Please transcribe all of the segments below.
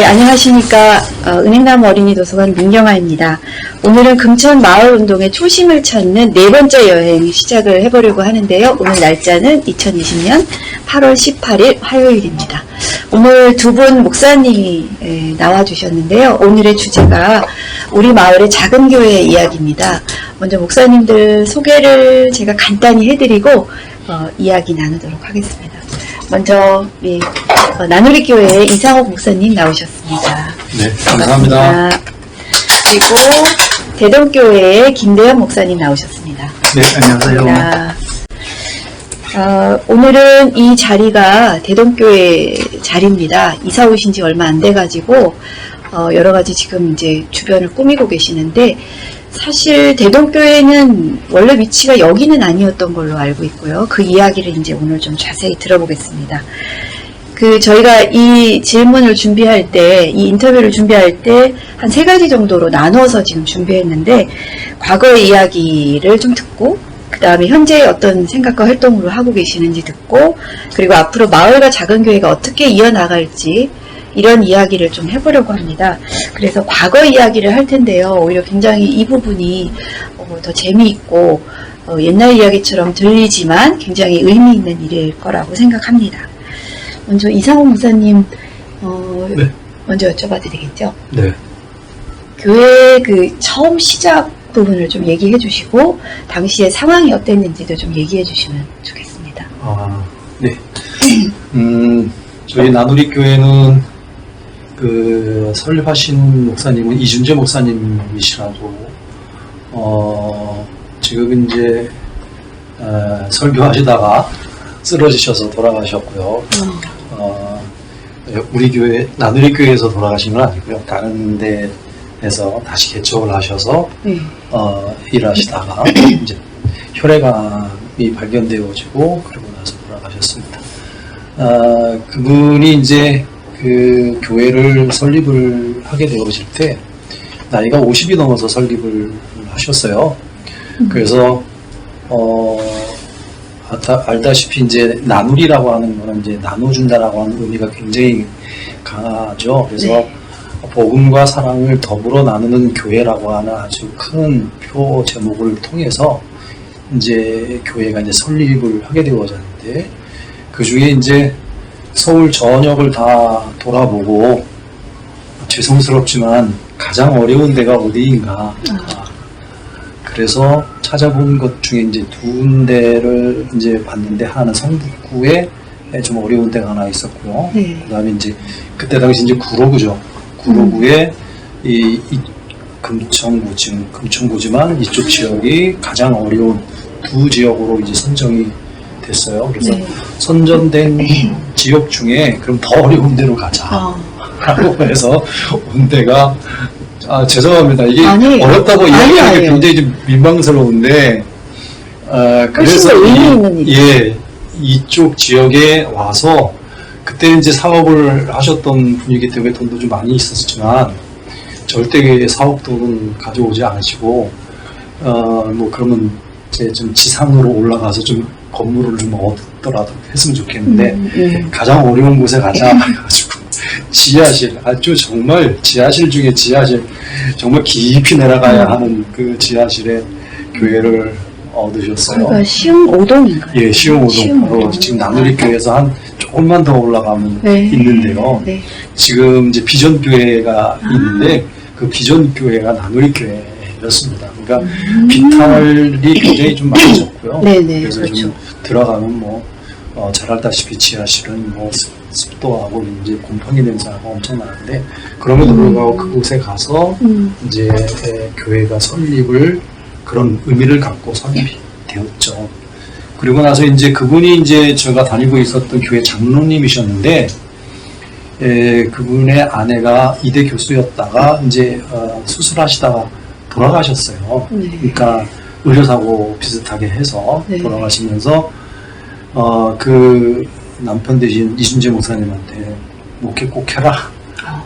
안녕하십니까. 은행나무 어린이도서관 민경아입니다. 오늘은 금천 마을운동의 초심을 찾는 네 번째 여행 시작을 해보려고 하는데요. 오늘 날짜는 2020년 8월 18일 화요일입니다. 오늘 두 분 목사님이 나와주셨는데요. 오늘의 주제가 우리 마을의 작은 교회 이야기입니다. 먼저 목사님들 소개를 제가 간단히 해드리고 이야기 나누도록 하겠습니다. 먼저 나누리교회의 이상옥 목사님 나오셨습니다. 네, 감사합니다. 그리고 대동교회의 김대현 목사님 나오셨습니다. 네, 안녕하세요. 오늘은 이 자리가 대동교회 자리입니다. 이사 오신 지 얼마 안 돼가지고 여러 가지 지금 이제 주변을 꾸미고 계시는데, 사실 대동교회는 원래 위치가 여기는 아니었던 걸로 알고 있고요. 그 이야기를 이제 오늘 좀 자세히 들어보겠습니다. 저희가 이 질문을 준비할 때, 이 인터뷰를 준비할 때 한 3가지 정도로 나눠서 지금 준비했는데, 과거의 이야기를 좀 듣고, 그 다음에 현재 어떤 생각과 활동으로 하고 계시는지 듣고, 그리고 앞으로 마을과 작은 교회가 어떻게 이어나갈지 이런 이야기를 좀 해보려고 합니다. 그래서 과거 이야기를 할 텐데요. 오히려 굉장히 이 부분이 더 재미있고 옛날 이야기처럼 들리지만 굉장히 의미 있는 일일 거라고 생각합니다. 먼저 이상옥 목사님 네. 먼저 여쭤봐도 되겠죠? 네. 교회 처음 시작 부분을 좀 얘기해 주시고 당시의 상황이 어땠는지도 좀 얘기해 주시면 좋겠습니다. 네. 저희 나누리 교회는 설립하신 목사님은 이준재 목사님이시라고, 지금 이제 설교하시다가 쓰러지셔서 돌아가셨고요. 우리 교회, 나누리 교회에서 돌아가신 건 아니고요. 다른 데에서 다시 개척을 하셔서 일하시다가 이제 혈액암이 발견되어지고 그러고 나서 돌아가셨습니다. 그분이 이제 그 교회를 설립을 하게 되어질 때 나이가 50이 넘어서 설립을 하셨어요. 그래서 알다시피 이제 나누리라고 하는 거는 이제 나눠준다라고 하는 의미가 굉장히 강하죠. 그래서 복음과 사랑을 더불어 나누는 교회라고 하는 아주 큰 표 제목을 통해서 이제 교회가 이제 설립을 하게 되어졌는데, 그 중에 이제 서울 전역을 다 돌아보고 죄송스럽지만 가장 어려운 데가 어디인가. 그래서 찾아본 것 중에 이제 2군데를 이제 봤는데, 하나는 성북구에 좀 어려운 데가 하나 있었고요. 그다음에 이제 그때 당시 이제 구로구죠. 구로구에 이 금천구지만 이쪽 지역이 가장 어려운 2 지역으로 이제 선정이 됐어요. 그래서 선정된 지역 중에 그럼 더 어려운 데로 가자 라고 해서 온 데가, 죄송합니다. 이게 어렵다고 이야기하는 게 굉장히 좀 민망스러운데, 그래서 이쪽 지역에 와서, 그때 이제 사업을 하셨던 분이기 때문에 돈도 좀 많이 있었지만 절대 사업 돈은 가져오지 않으시고, 그러면 이제 좀 지상으로 올라가서 좀 건물을 좀 얻더라도 했으면 좋겠는데, 가장 어려운 곳에 가자 해가지고 지하실, 아주 정말 지하실 중에 지하실, 정말 깊이 내려가야 하는 그 지하실에 교회를 얻으셨어요. 그러니까 시흥5동인가요? 예, 시흥5동. 지금 나누리 교회에서 한 조금만 더 올라가면 있는데요. 지금 이제 비전 교회가 있는데, 그 비전 교회가 나누리 교회였습니다. 그러니까 비탈이 굉장히 좀 많아졌고요. 그래서 그렇죠. 좀 들어가면 잘 알다시피 지하실은 습도하고 이제 곰팡이 냄새가 엄청 나는데, 그럼에도 불구하고 그곳에 가서 이제 교회가 설립을, 그런 의미를 갖고 설립이 되었죠. 그리고 나서 이제 그분이 이제 제가 다니고 있었던 교회 장로님이셨는데, 그분의 아내가 이대 교수였다가 이제 수술하시다가 돌아가셨어요. 그러니까 의료사고 비슷하게 해서 돌아가시면서 그 남편 되신 이준재 목사님한테 목회 꼭 해라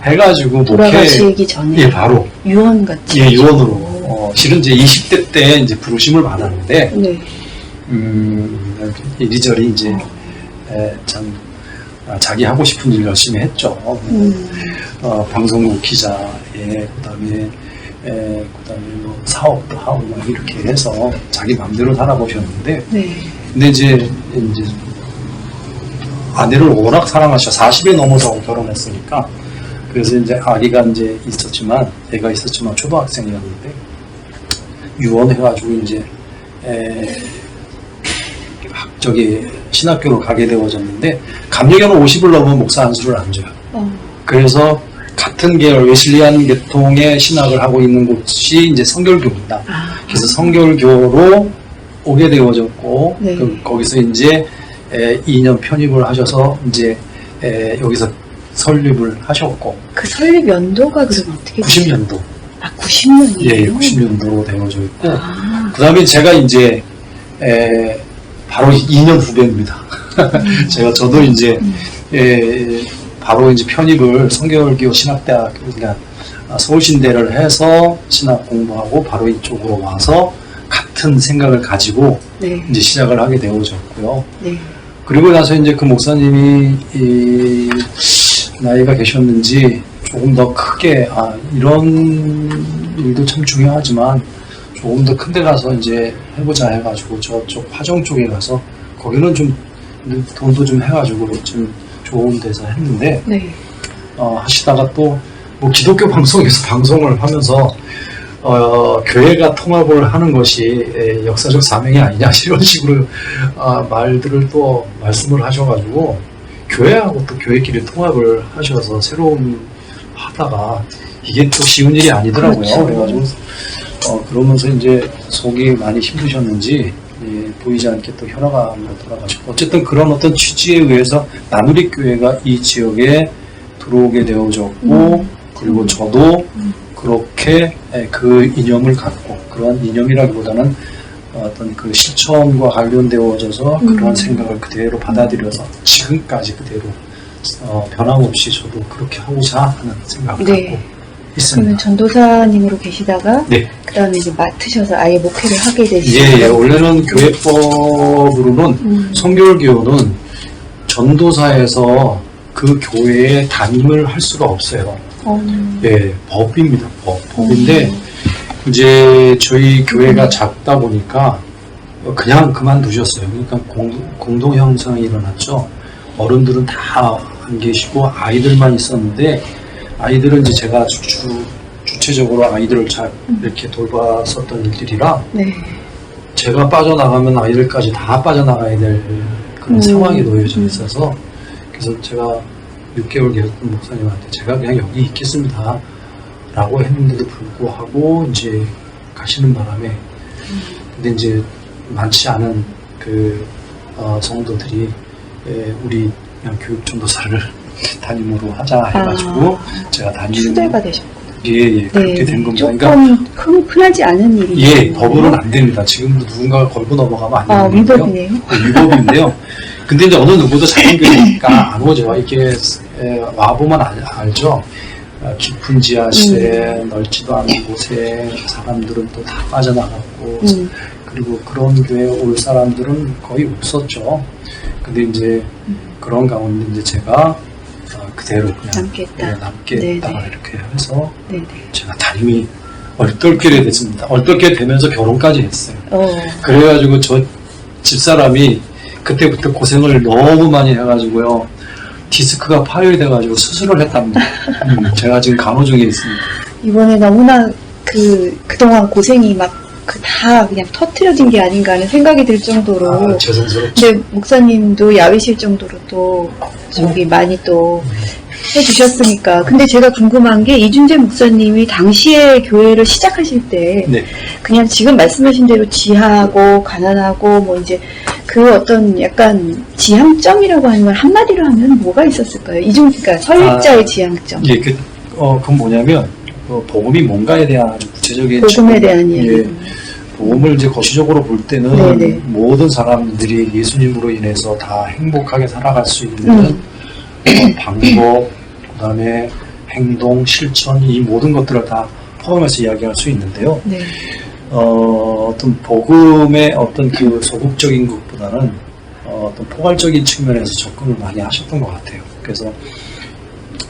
해가지고, 돌아가시기 전에 바로 유언같이 유언으로 실은 이제 20대 때 이제 부르심을 받았는데, 이리저리 이제 참 자기 하고 싶은 일 열심히 했죠. 방송국 기자에 그다음에 뭐 사업도 하고 막 이렇게 해서 자기 마음대로 살아보셨는데, 네. 근데 이제 아내를 워낙 사랑하셔. 40에 넘어서 결혼했으니까. 그래서 이제 아기가 이제 있었지만, 애가 있었지만 초등학생이었는데, 유언해가지고 이제 신학교로 가게 되어졌는데, 감리교는 50을 넘으면 목사 안수를 안 줘요. 그래서 같은 계열 웨슬리안 계통의 신학을 하고 있는 곳이 이제 성결교입니다. 그래서 성결교로 오게 되어졌고, 네. 거기서 이제 2년 편입을 하셔서 이제 여기서 설립을 하셨고. 그 설립 연도가 그럼 어떻게? 90년도. 90년이요? 예, 90년도로 되어져 있고. 그 다음에 제가 이제 바로 2년 후배입니다. 저도 이제 바로 이제 편입을 성결교 신학대학, 그러니까 서울신대를 해서 신학 공부하고 바로 이쪽으로 와서 같은 생각을 가지고 네. 이제 시작을 하게 되어졌고요. 네. 그리고 나서 이제 그 목사님이 나이가 계셨는지 조금 더 크게 이런 일도 참 중요하지만 조금 더 큰 데 가서 이제 해보자 해가지고 저쪽 화정 쪽에 가서 거기는 좀 돈도 좀 해가지고 좀 좋은 데서 했는데, 네. 하시다가 또 뭐 기독교 방송에서 방송을 하면서 교회가 통합을 하는 것이 역사적 사명이 아니냐 이런 식으로 말들을 또 말씀을 하셔가지고 교회하고 또 교회끼리 통합을 하셔서 새로운 하다가 이게 또 쉬운 일이 아니더라고요. 그렇죠. 그래가지고 그러면서 이제 속이 많이 힘드셨는지 보이지 않게 또 혈압암으로 돌아가셨고, 어쨌든 그런 어떤 취지에 의해서 나누리 교회가 이 지역에 들어오게 되어졌고, 그리고 저도 그렇게 그 이념을 갖고, 그런 이념이라기보다는 어떤 그 실천과 관련되어져서 그러한 생각을 그대로 받아들여서 지금까지 그대로 변함없이 저도 그렇게 하고자 하는 생각을 네. 갖고 있습니다. 그러면 전도사님으로 계시다가 네. 그 다음에 이제 맡으셔서 아예 목회를 하게 되시죠? 예, 원래는 교회법으로는 성결교는 전도사에서 그 교회에 담임을 할 수가 없어요. 예, 법입니다. 법인데 이제 저희 교회가 작다 보니까 그냥 그만두셨어요. 그러니까 공동 형성이 일어났죠. 어른들은 다 안 계시고 아이들만 있었는데, 아이들은 이제 제가 주체적으로 아이들을 잘 이렇게 돌봤었던 일들이라, 네. 제가 빠져나가면 아이들까지 다 빠져나가야 될 그런 상황이 놓여져 있어서, 그래서 제가 6개월 계셨던 목사님한테 제가 그냥 여기 있겠습니다 라고 했는데도 불구하고 이제 가시는 바람에, 근데 이제 많지 않은 그 성도들이 우리 그냥 교육전도사를 담임으로 하자 해가지고 제가 담임을 추대가 되셨고. 예, 그렇게 된 겁니다. 조금 흔하지 않은 일이죠. 예, 법으로는 안 됩니다. 지금도 누군가가 걸고 넘어가면 안 되는데요. 위법이네요. 위법인데요. 근데 이제 어느 누구도 작은 교회니까 안 오죠. 이게 와보면 알죠. 깊은 지하실에 넓지도 않은 곳에 사람들은 또 다 빠져나갔고, 그리고 그런 교회에 올 사람들은 거의 없었죠. 근데 이제 그런 가운데 이제 제가 그대로 그냥 남겠다 이렇게 해서 네네. 제가 담임이 얼떨결에 됐습니다. 얼떨결에 되면서 결혼까지 했어요. 그래가지고 저 집사람이 그때부터 고생을 너무 많이 해가지고요, 디스크가 파열이 돼가지고 수술을 했답니다. 제가 지금 간호중에 있습니다. 이번에 너무나 그동안 고생이 다 그냥 터트려진 게 아닌가 하는 생각이 들 정도로. 죄송스럽죠. 근데 목사님도 야위실 정도로 또 많이 또 해주셨으니까. 근데 제가 궁금한 게, 이준재 목사님이 당시에 교회를 시작하실 때 네. 그냥 지금 말씀하신 대로 지하고 가난하고 뭐 이제 그 어떤 약간 지향점이라고 하는 걸 한마디로 하면 뭐가 있었을까요? 그러니까 설립자의 지향점. 예, 그건 뭐냐면 복음이 뭔가에 대한 아주 구체적인 복음에 대한 이야기. 예, 복음을 이제 거시적으로 볼 때는 네네. 모든 사람들이 예수님으로 인해서 다 행복하게 살아갈 수 있는 방법, 그다음에 행동, 실천, 이 모든 것들을 다 포함해서 이야기할 수 있는데요. 네. 어떤 복음의 어떤 그 소극적인 것보다는 어떤 포괄적인 측면에서 접근을 많이 하셨던 것 같아요. 그래서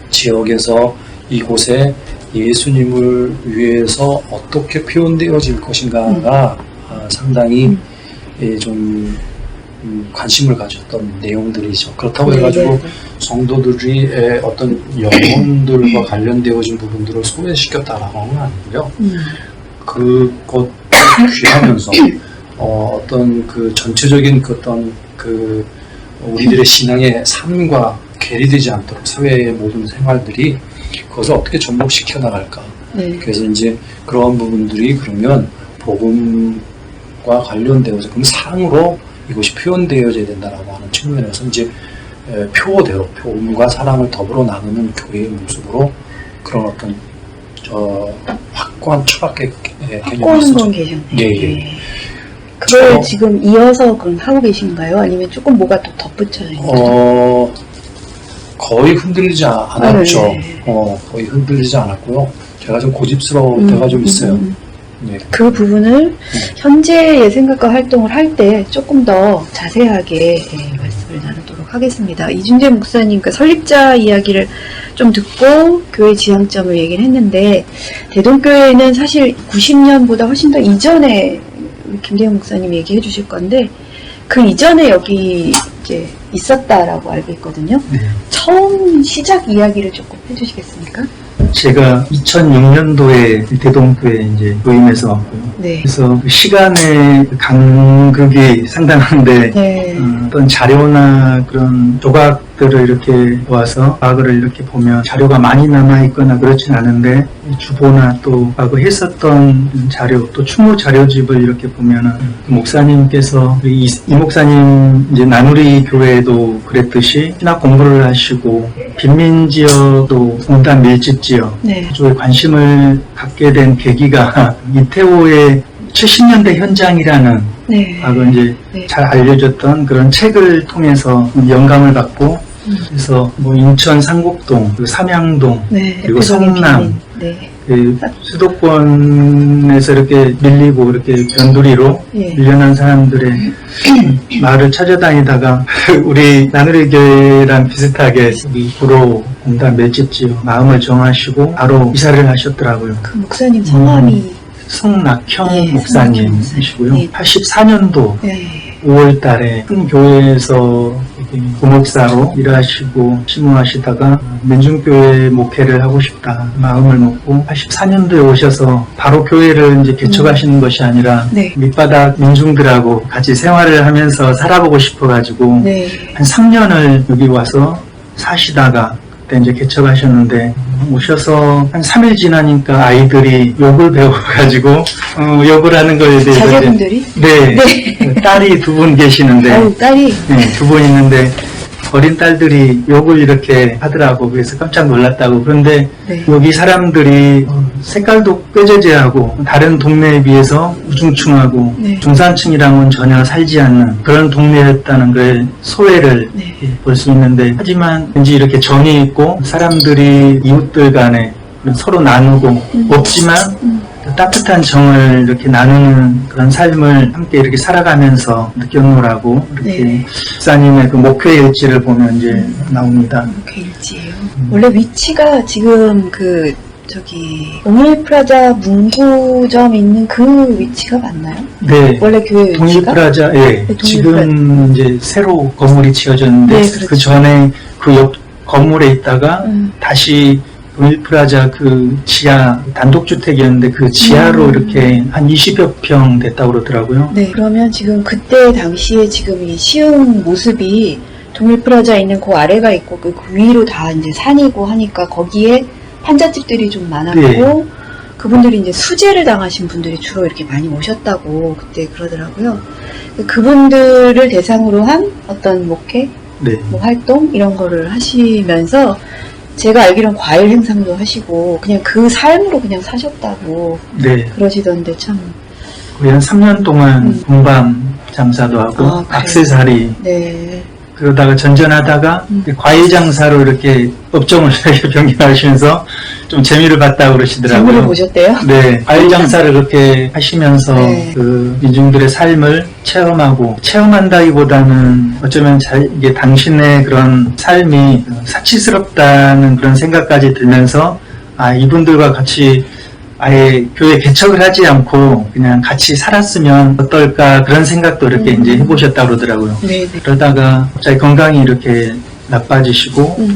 지역에서 이곳에 예수님을 위해서 어떻게 표현되어질 것인가가 상당히 좀 관심을 가졌던 내용들이죠. 그렇다고 해가지고 성도들이 어떤 영혼들과 관련되어진 부분들을 소외시켰다라고는 아니고요. 그것도 귀하면서 어떤 그 전체적인 그 어떤 그 우리들의 신앙의 삶과 괴리되지 않도록 사회의 모든 생활들이 그것을 어떻게 접목시켜 나갈까. 그래서 이제 그러한 부분들이 그러면 복음과 관련되어서 그럼 사랑으로 이것이 표현되어져야 된다라고 하는 측면에서 이제 표어대로 복음과 사랑을 더불어 나누는 교회의 모습으로 그런 어떤 확고한 철학의 개념이 있었죠. 예. 그걸 지금 이어서 그럼 하고 계신가요? 아니면 조금 뭐가 또 덧붙여져 있나요? 거의 흔들리지 않았죠. 거의 흔들리지 않았고요. 제가 좀 고집스러울 때가 좀 있어요. 네. 그 부분을 현재의 생각과 활동을 할 때 조금 더 자세하게 말씀을 나누도록 하겠습니다. 이준재 목사님, 그 설립자 이야기를 좀 듣고 교회 지향점을 얘기를 했는데, 대동교회는 사실 90년보다 훨씬 더 이전에 우리 김대영 목사님 얘기해 주실 건데, 그 이전에 여기 이제 있었다라고 알고 있거든요. 처음 시작 이야기를 조금 해주시겠습니까? 제가 2006년도에 대동교회 이제 모임에서 왔고요. 그래서 시간의 간극이 상당한데 어떤 자료나 그런 조각들을 이렇게 모아서 과거를 이렇게 보면 자료가 많이 남아있거나 그렇진 않은데 주보나 또 과거 했었던 자료 또 추모 자료집을 이렇게 보면은 그 목사님께서 이 목사님 이제 나누리 교회도 그랬듯이 신학 공부를 하시고 빈민지역도 공단 밀집 지역 그쪽에 관심을 갖게 된 계기가 이태호의 70년대 현장이라는 과거 이제 잘 알려졌던 그런 책을 통해서 영감을 받고 그래서 뭐 인천 상곡동, 그리고 삼양동, 그리고 성남 그 수도권에서 이렇게 밀리고 이렇게 변두리로 밀려난 사람들의 마을을 찾아다니다가 우리 나누리교회랑 비슷하게 우리 구로 공단 밀집지역 마음을 정하시고 바로 이사를 하셨더라고요. 그 목사님 성함이 성낙형 목사님이시고요. 84년도 5월 달에 큰 교회에서 부목사로 일하시고 심호하시다가 민중교회 목회를 하고 싶다 마음을 먹고 84년도에 오셔서 바로 교회를 이제 개척하시는 것이 아니라 밑바닥 민중들하고 같이 생활을 하면서 살아보고 싶어가지고 한 3년을 여기 와서 사시다가 그때 이제 개척하셨는데 오셔서 한 3일 지나니까 아이들이 욕을 배워가지고 욕을 하는 거에 대해서 자녀분들이? 네. 딸이 2분 계시는데 딸이? 네, 2분 있는데 어린 딸들이 욕을 이렇게 하더라고. 그래서 깜짝 놀랐다고. 그런데 여기 사람들이 색깔도 꾀죄죄하고 다른 동네에 비해서 우중충하고 중산층이랑은 전혀 살지 않는 그런 동네였다는 걸 소외를 볼 수 있는데 하지만 왠지 이렇게 정이 있고 사람들이 이웃들 간에 서로 나누고 없지만 따뜻한 정을 이렇게 나누는 그런 삶을 함께 이렇게 살아가면서 느꼈노라고 이렇게 목사님의 그 목회 일지를 보면 이제 나옵니다. 목회 일지예요. 원래 위치가 지금 그 저기 동일프라자 문구점 있는 그 위치가 맞나요? 네. 원래 교회 위치가? 동일프라자, 예. 지금 이제 새로 건물이 지어졌는데 그 전에 그 옆 건물에 있다가 다시 동일프라자 그 지하 단독주택이었는데 그 지하로 이렇게 한 20여 평 됐다고 그러더라고요. 네, 그러면 지금 그때 당시에 지금 이 시흥 모습이 동일프라자에 있는 그 아래가 있고 그 위로 다 이제 산이고 하니까 거기에 판잣집들이 좀 많았고 그분들이 이제 수재를 당하신 분들이 주로 이렇게 많이 오셨다고 그때 그러더라고요. 그분들을 대상으로 한 어떤 목회, 뭐 활동 이런 거를 하시면서 제가 알기로는 과일 행상도 하시고 그냥 그 삶으로 그냥 사셨다고 그러시던데 참 거의 한 3년 동안 분밤 장사도 하고 액세서리 그러다가 전전하다가 과일 장사로 이렇게 업종을 변경하시면서 좀 재미를 봤다고 그러시더라고요. 재미를 보셨대요? 네, 과일 장사를 그렇게 하시면서 네. 그 민중들의 삶을 체험한다기보다는 어쩌면 이게 당신의 그런 삶이 사치스럽다는 그런 생각까지 들면서 이분들과 같이 아예 교회 개척을 하지 않고 그냥 같이 살았으면 어떨까 그런 생각도 이렇게 이제 해보셨다고 그러더라고요. 네네. 그러다가 갑자기 건강이 이렇게 나빠지시고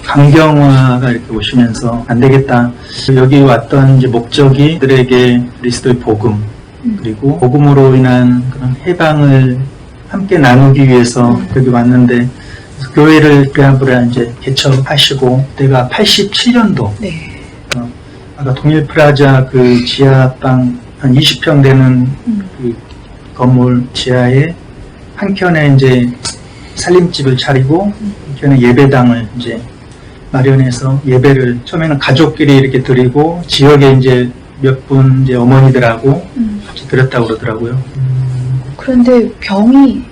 강경화가 이렇게 오시면서 안 되겠다. 여기 왔던 이제 목적이 그들에게 그리스도의 복음 그리고 복음으로 인한 그런 해방을 함께 나누기 위해서 여기 왔는데 교회를 그야말로 이제 개척하시고 그때가 87년도. 네. 아까 동일 프라자 그 지하방 한 20평 되는 그 건물 지하에 한켠에 이제 살림집을 차리고 한켠에 예배당을 이제 마련해서 예배를 처음에는 가족끼리 이렇게 드리고 지역에 이제 몇 분 이제 어머니들하고 같이 드렸다고 그러더라고요. 그런데 병을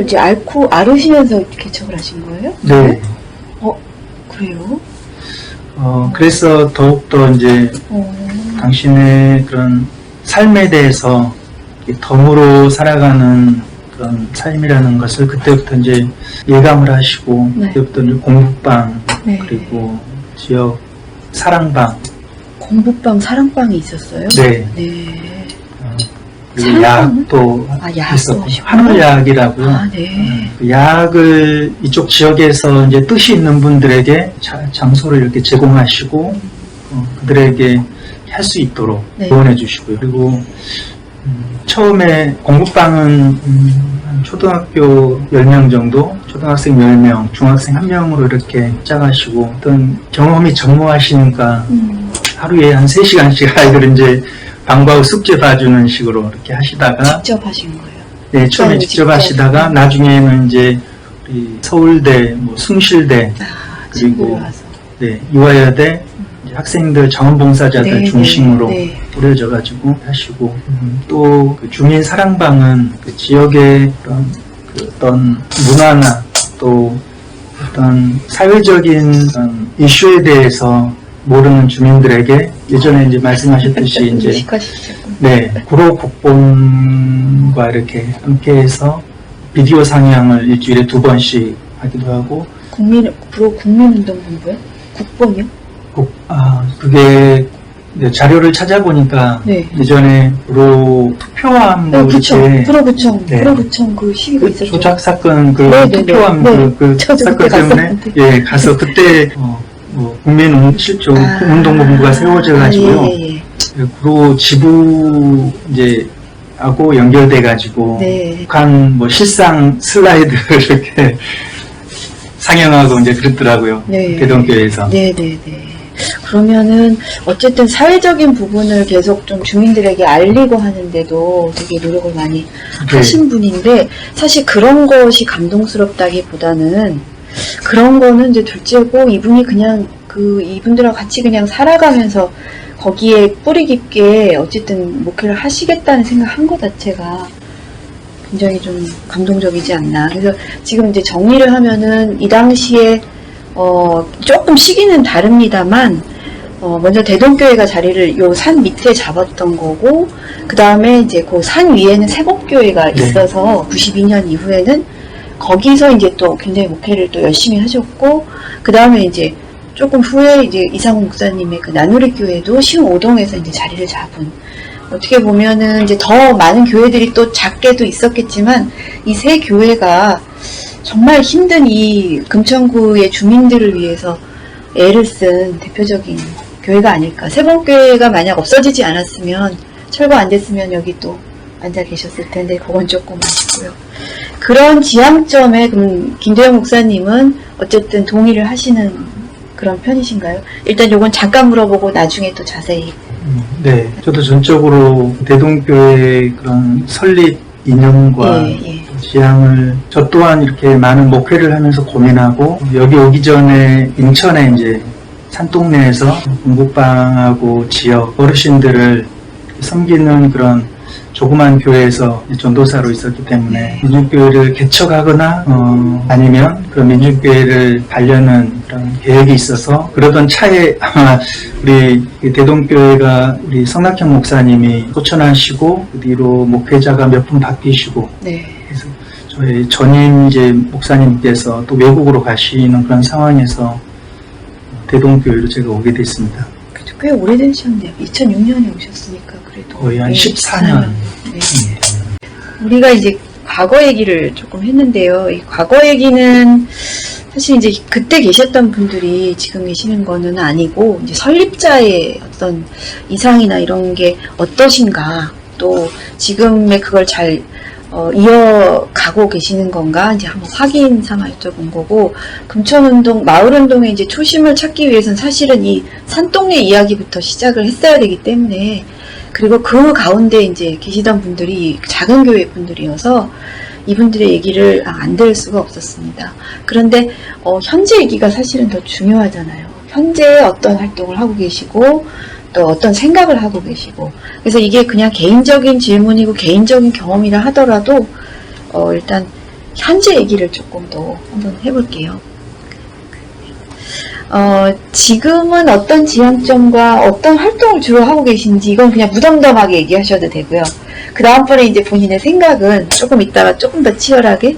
이제 앓으시면서 개척을 하신 거예요? 네. 그래요? 그래서 더욱더 이제 당신의 그런 삶에 대해서 덤으로 살아가는 그런 삶이라는 것을 그때부터 이제 예감을 하시고 네. 그때부터 이제 공부방 네. 그리고 지역 사랑방 공부방, 사랑방이 있었어요? 네. 네. 그리고 약도 약도 있었고 하시고. 한울약이라고요. 네. 그 약을 이쪽 지역에서 이제 뜻이 있는 분들에게 장소를 이렇게 제공하시고 그들에게 할 수 있도록 네. 지원해 주시고요. 그리고 처음에 공부방은 한 초등학교 10명 정도, 초등학생 10명, 중학생 1명으로 이렇게 짜가시고 어떤 경험이 전무하시니까 하루에 한 3시간씩 아이들 이제 방과후 숙제 봐주는 식으로 이렇게 하시다가 직접 하신 거예요? 네, 처음에 직접 하시다가 나중에는 이제 우리 서울대, 숭실대 그리고 네, 이화여대 학생들 자원봉사자들 네, 중심으로 네. 꾸려져가지고 하시고 또 그 주민 사랑방은 그 지역의 어떤 문화나 또 어떤 사회적인 이슈에 대해서 모르는 주민들에게 예전에 이제 말씀하셨듯이 이제 네, 구로 국본과 이렇게 함께해서 비디오 상영을 일주일에 2번씩 하기도 하고 국민운동본부요? 국본이요? 그게 자료를 찾아보니까 네. 예전에 구로 투표함 구로구청 네. 구로구청 그 시위가 있었죠. 조작 사건 투표함 그 사건 때문에 가서 그때 국민 실종 운동본부가 세워져 가지고요. 예. 구로 지부 이제 하고 연결돼 가지고 네. 북한 실상 슬라이드를 이렇게 상영하고 이제 그랬더라고요. 네. 대동교회에서. 네네네. 그러면은 어쨌든 사회적인 부분을 계속 좀 주민들에게 알리고 하는데도 되게 노력을 많이 하신 분인데 사실 그런 것이 감동스럽다기보다는 그런 거는 이제 둘째고 이분이 그냥 이분들하고 같이 그냥 살아가면서 거기에 뿌리 깊게 어쨌든 목회를 하시겠다는 생각한 것 자체가 굉장히 좀 감동적이지 않나. 그래서 지금 이제 정리를 하면은 이 당시에 조금 시기는 다릅니다만 먼저 대동교회가 자리를 요 산 밑에 잡았던 거고 그 다음에 이제 그 산 위에는 세복교회가 있어서 92년 이후에는 거기서 이제 또 굉장히 목회를 또 열심히 하셨고 그 다음에 이제 조금 후에 이제 이상훈 목사님의 그 나누리 교회도 시흥오동에서 이제 자리를 잡은 어떻게 보면은 이제 더 많은 교회들이 또 작게도 있었겠지만 이 세 교회가 정말 힘든 이 금천구의 주민들을 위해서 애를 쓴 대표적인 교회가 아닐까. 세복교회가 만약 없어지지 않았으면 철거 안 됐으면 여기 또 앉아 계셨을 텐데 그건 조금 아쉽고요. 그런 지향점에 그럼 김도영 목사님은 어쨌든 동의를 하시는 그런 편이신가요? 일단 요건 잠깐 물어보고 나중에 또 자세히. 네, 저도 전적으로 대동교회 그런 설립 이념과 지향을 저 또한 이렇게 많은 목회를 하면서 고민하고 여기 오기 전에 인천에 이제 산동네에서 공부방하고 지역 어르신들을 섬기는 그런 조그만 교회에서 전도사로 있었기 때문에 민중교회를 개척하거나 아니면 그 민중교회를 가려는 그런 계획이 있어서 그러던 차에 아마 우리 대동교회가 우리 성낙형 목사님이 소천하시고 그 뒤로 목회자가 몇 분 바뀌시고 그래서 저희 전임 이제 목사님께서 또 외국으로 가시는 그런 상황에서 대동교회로 제가 오게 됐습니다. 꽤 오래되셨네요. 2006년에 오셨으니까 그래도 거의 한 14년. 네. 우리가 이제 과거 얘기를 조금 했는데요. 이 과거 얘기는 사실 이제 그때 계셨던 분들이 지금 계시는 거는 아니고 이제 설립자의 어떤 이상이나 이런 게 어떠신가, 또 지금의 그걸 잘 이어가고 계시는 건가 이제 한번 확인 삼아 여쭤본 거고, 금천운동, 마을운동의 이제 초심을 찾기 위해서는 사실은 이 산동네 이야기부터 시작을 했어야 되기 때문에, 그리고 그 가운데 이제 계시던 분들이 작은 교회 분들이어서 이분들의 얘기를 안 들을 수가 없었습니다. 그런데 현재 얘기가 사실은 더 중요하잖아요. 현재 어떤 활동을 하고 계시고 또 어떤 생각을 하고 계시고, 그래서 이게 그냥 개인적인 질문이고 개인적인 경험이라 하더라도 일단 현재 얘기를 조금 더 한번 해볼게요. 지금은 어떤 지향점과 어떤 활동을 주로 하고 계신지 이건 그냥 무덤덤하게 얘기하셔도 되고요. 그 다음번에 이제 본인의 생각은 조금 이따가 조금 더 치열하게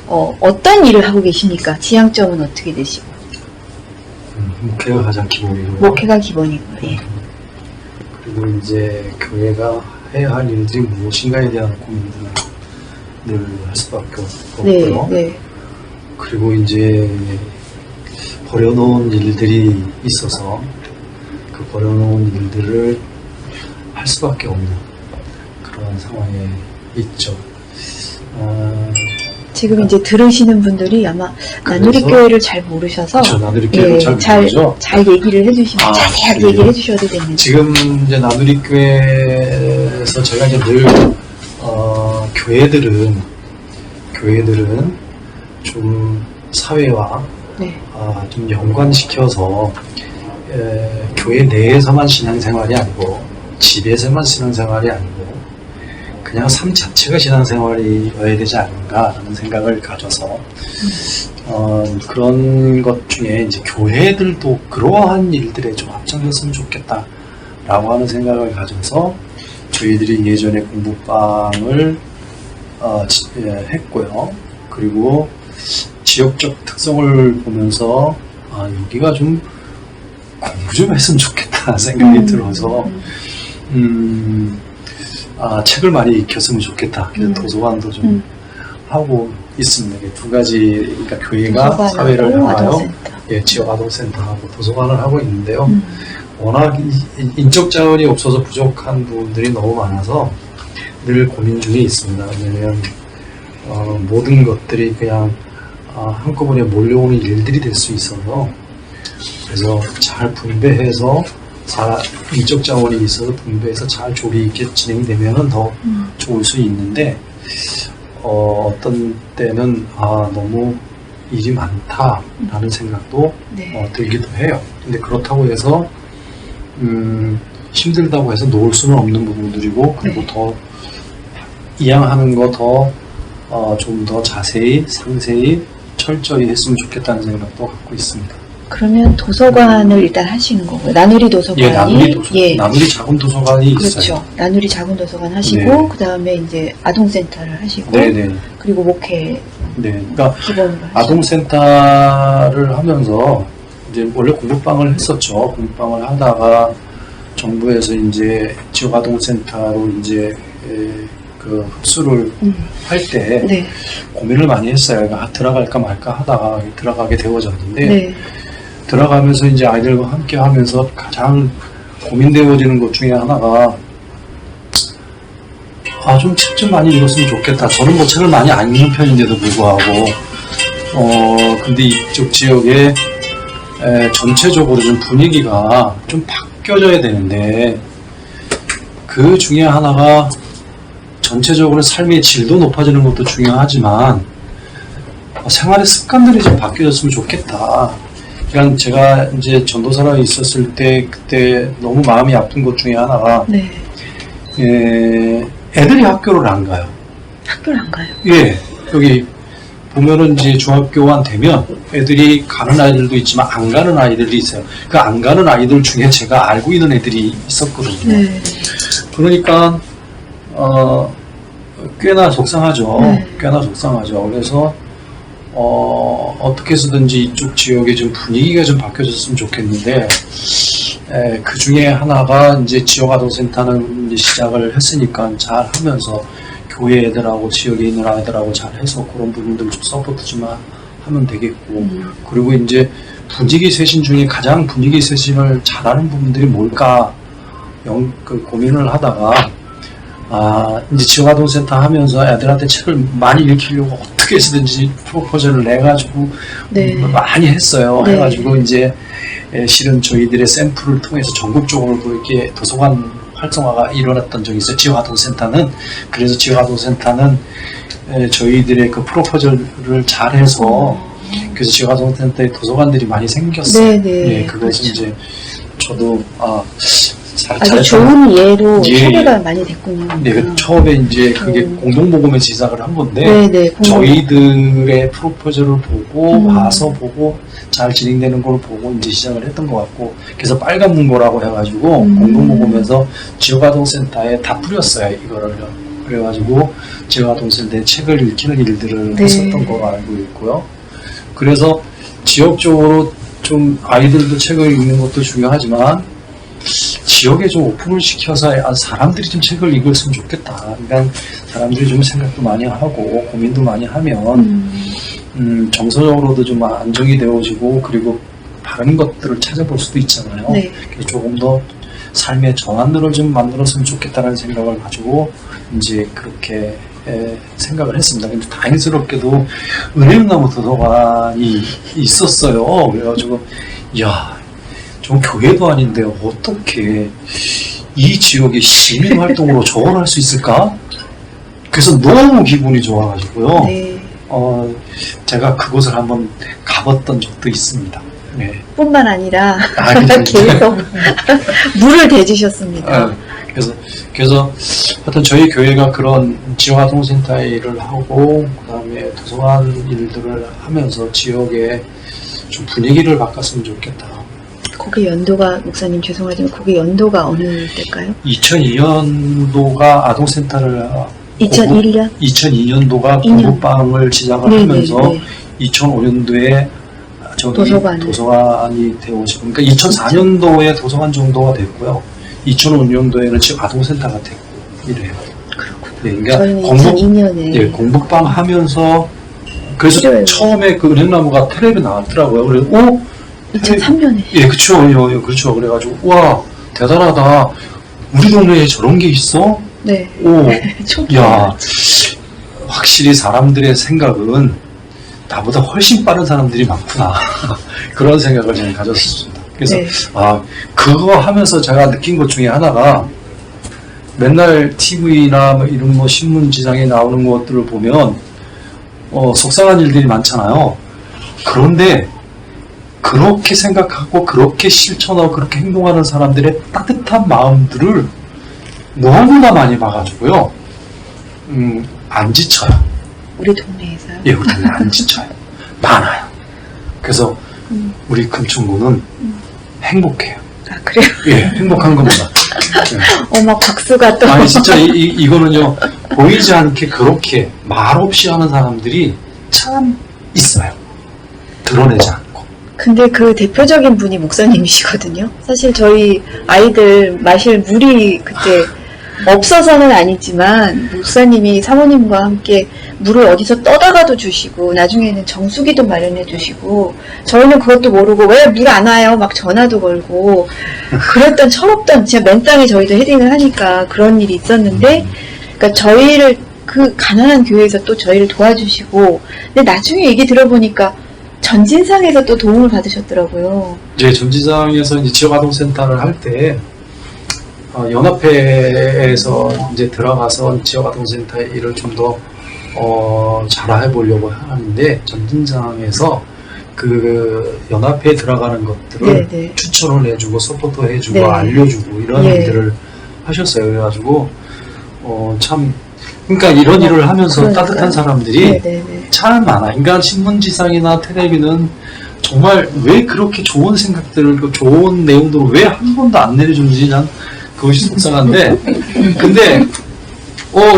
어떤 일을 하고 계십니까? 지향점은 어떻게 되시고? 목회가 가장 기본이고. 목회가 기본이고요. 예. 그리고 이제 교회가 해야 할 일들이 무엇인가에 대한 고민들을 늘 할 수밖에 없고요. 네. 그리고 이제 버려놓은 일들이 있어서 그 버려놓은 일들을 할 수밖에 없는 그런 상황에 있죠. 지금 이제 들으시는 분들이 아마 나누리교회를 잘 모르셔서 그렇죠, 나누리교회를 잘 모르죠. 잘 얘기를 해주시면 자세하게 얘기를 해주셔도 됩니다. 지금 이제 나누리교회에서 제가 이제 늘 교회들은 좀 사회와 좀 연관시켜서 교회 내에서만 신앙생활이 아니고 집에서만 신앙생활이 아니고 그냥 삶 자체가 신앙생활이어야 되지 않는가라는 생각을 가져서 그런 것 중에 이제 교회들도 그러한 일들에 좀 앞장섰으면 좋겠다라고 하는 생각을 가져서 저희들이 예전에 공부방을 했고요. 그리고 지역적 특성을 보면서 여기가 좀 공부 좀 했으면 좋겠다 생각이 들어서 책을 많이 익혔으면 좋겠다. 그래서 도서관도 좀 하고 있습니다. 두 가지, 그러니까 교회가 사회를 향하여 지역 아동센터하고 도서관을 하고 있는데요. 워낙 인적 자원이 없어서 부족한 부분들이 너무 많아서 늘 고민 중에 있습니다. 왜냐면 모든 것들이 그냥 한꺼번에 몰려오는 일들이 될 수 있어서, 그래서 잘 분배해서 인적 자원이 있어서 분배해서 잘 조리 있게 진행이 되면 더 좋을 수 있는데 어떤 때는 너무 일이 많다라는 생각도 들기도 해요. 근데 그렇다고 해서 힘들다고 해서 놓을 수는 없는 부분들이고, 그리고 더 이양하는 거 좀 더 자세히 상세히 철저히 했으면 좋겠다는 생각도 갖고 있습니다. 그러면 도서관을 일단 하시는 거고요. 나누리 도서관이 나누리 작은 도서관이 그렇죠. 있어요. 나누리 작은 도서관 하시고 그 다음에 이제 아동센터를 하시고 그리고 목회 그러니까 기본으로 아동센터를 하면서 이제 원래 공부방을 했었죠. 공부방을 하다가 정부에서 이제 지역 아동센터로 이제 그 흡수를 할 때 고민을 많이 했어요. 그러니까 들어갈까 말까 하다가 들어가게 되어졌는데 들어가면서 이제 아이들과 함께 하면서 가장 고민되어지는 것 중에 하나가 좀 책 좀 많이 읽었으면 좋겠다. 저는 뭐 책을 많이 안 읽는 편인데도 불구하고 근데 이쪽 지역에 전체적으로 좀 분위기가 좀 바뀌어져야 되는데, 그 중에 하나가 전체적으로 삶의 질도 높아지는 것도 중요하지만 생활의 습관들이 좀 바뀌어졌으면 좋겠다. 그냥 제가 이제 전도사로 있었을 때 그때 너무 마음이 아픈 것 중에 하나가 애들이 학교를 안 가요. 학교를 안 가요? 예, 여기 보면은 이제 중학교만 되면 애들이 가는 아이들도 있지만 안 가는 아이들이 있어요. 그 안 가는 아이들 중에 제가 알고 있는 애들이 있었거든요. 네. 그러니까 꽤나 속상하죠. 네. 꽤나 속상하죠. 그래서 어떻게 해서든지 이쪽 지역의 좀 분위기가 좀 바뀌어졌으면 좋겠는데, 그 중에 하나가 이제 지역아동센터는 이제 시작을 했으니까 잘 하면서 교회 애들하고 지역에 있는 아이들하고 잘 해서 그런 부분들 좀 서포트 좀 하면 되겠고, 그리고 이제 분위기 쇄신 중에 가장 분위기 쇄신을 잘하는 부분들이 뭘까 고민을 하다가, 이제 지역아동센터 하면서 애들한테 책을 많이 읽히려고 어떻게 해서든지 프로포즈를 내가지고 네. 많이 했어요. 네. 해가지고 이제 실은 저희들의 샘플을 통해서 전국적으로 이렇게 도서관 활성화가 일어났던 적이 있어요. 지역아동센터는. 그래서 지역아동센터는 저희들의 그 프로포즈를 잘해서 그래서 지역아동센터에 도서관들이 많이 생겼어요. 네, 네. 예, 그것은 그렇죠. 이제 저도 아주 좋은 예로 소개가 많이 됐군요. 네, 처음에 이제 그게 공동모금에서 시작을 한 건데, 네, 네, 저희들의 프로포즈를 보고, 와서 보고, 잘 진행되는 걸 보고 이제 시작을 했던 것 같고, 그래서 빨간 문고라고 해가지고, 공동모금에서 지역아동센터에 다 뿌렸어요, 이거를. 그래가지고, 지역아동센터에 책을 읽히는 일들을 네. 했었던 걸로 알고 있고요. 그래서 지역적으로 좀 아이들도 책을 읽는 것도 중요하지만, 지역에 좀 오픈을 시켜서 사람들이 좀 책을 읽었으면 좋겠다. 그러니까 사람들이 좀 생각도 많이 하고 고민도 많이 하면 정서적으로도 좀 안정이 되어지고 그리고 다른 것들을 찾아볼 수도 있잖아요. 네. 그래서 조금 더 삶의 전환들을 좀 만들었으면 좋겠다는 생각을 가지고 이제 그렇게 생각을 했습니다. 근데 다행스럽게도 은행나무 도서관이 있었어요. 그래가지고 좀 교회도 아닌데 어떻게 이 지역의 시민 활동으로 저걸 할 수 있을까? 그래서 너무 기분이 좋아가지고요. 네. 제가 그곳을 한번 가봤던 적도 있습니다. 네. 뿐만 아니라 그냥 계속 물을 대주셨습니다. 그래서 하여튼 저희 교회가 그런 지역아동센터의 일을 하고 그다음에 도서관 일들을 하면서 지역의 좀 분위기를 바꿨으면 좋겠다. 거기 연도가 목사님 죄송하지만 거기 연도가 어느 때일까요? 2002년도가 아동센터를 2001년? 2002년도가 공부방을 시작을 하면서 2005년도에 도서관이 되어지고 그러니까 2004년도에 도서관 정도가 됐고요. 2005년도에는 지금 아동센터가 됐고 이래요. 그렇구나. 네, 그러니까 저희는 2002년에 공부방 하면서 그래서 필요해요. 처음에 그 은행나무가 텔레비에 나왔더라고요. 그래서 2003년에. 예, 그렇죠. 그래가지고 와 대단하다. 우리 동네에 저런 게 있어? 네. 야, 확실히 사람들의 생각은 나보다 훨씬 빠른 사람들이 많구나. 그런 생각을 저는 가졌습니다. 그래서 네. 그거 하면서 제가 느낀 것 중에 하나가 맨날 TV나 이런 신문지상에 나오는 것들을 보면 속상한 일들이 많잖아요. 그런데 그렇게 생각하고 그렇게 실천하고 그렇게 행동하는 사람들의 따뜻한 마음들을 너무나 많이 봐가지고요. 안 지쳐요. 우리 동네에서요? 예, 우리 동네 안 지쳐요. 많아요. 그래서 우리 금천구는 행복해요. 아, 그래요? 예, 행복한 겁니다. 막 박수가 또. 아니, 진짜 이거는요, 보이지 않게 그렇게 말없이 하는 사람들이 참 있어요. 드러내지 않고. 근데 그 대표적인 분이 목사님이시거든요. 사실 저희 아이들 마실 물이 그때 없어서는 아니지만 목사님이 사모님과 함께 물을 어디서 떠다가도 주시고 나중에는 정수기도 마련해 주시고 저희는 그것도 모르고 왜 물 안 와요? 막 전화도 걸고 그랬던 철없던 진짜 맨땅에 저희도 헤딩을 하니까 그런 일이 있었는데 그러니까 저희를 그 가난한 교회에서 또 저희를 도와주시고 근데 나중에 얘기 들어보니까 전진상에서 또 도움을 받으셨더라고요. 이제 전진상에서 이제 지역아동센터를 할 때 연합회에서 이제 들어가서 지역아동센터의 일을 좀 더 잘해 보려고 하는데 전진상에서 그 연합회에 들어가는 것들을 추천을 해주고 서포트 해주고 알려주고 이런 일들을 하셨어요. 그래가지고 참 그러니까 이런 일을 하면서 그러니까요. 따뜻한 사람들이 네네네. 참 많아. 그러니까 신문지상이나 텔레비는 정말 왜 그렇게 좋은 생각들을, 좋은 내용들을 왜 한 번도 안 내려주는지 난 그것이 속상한데, 근데,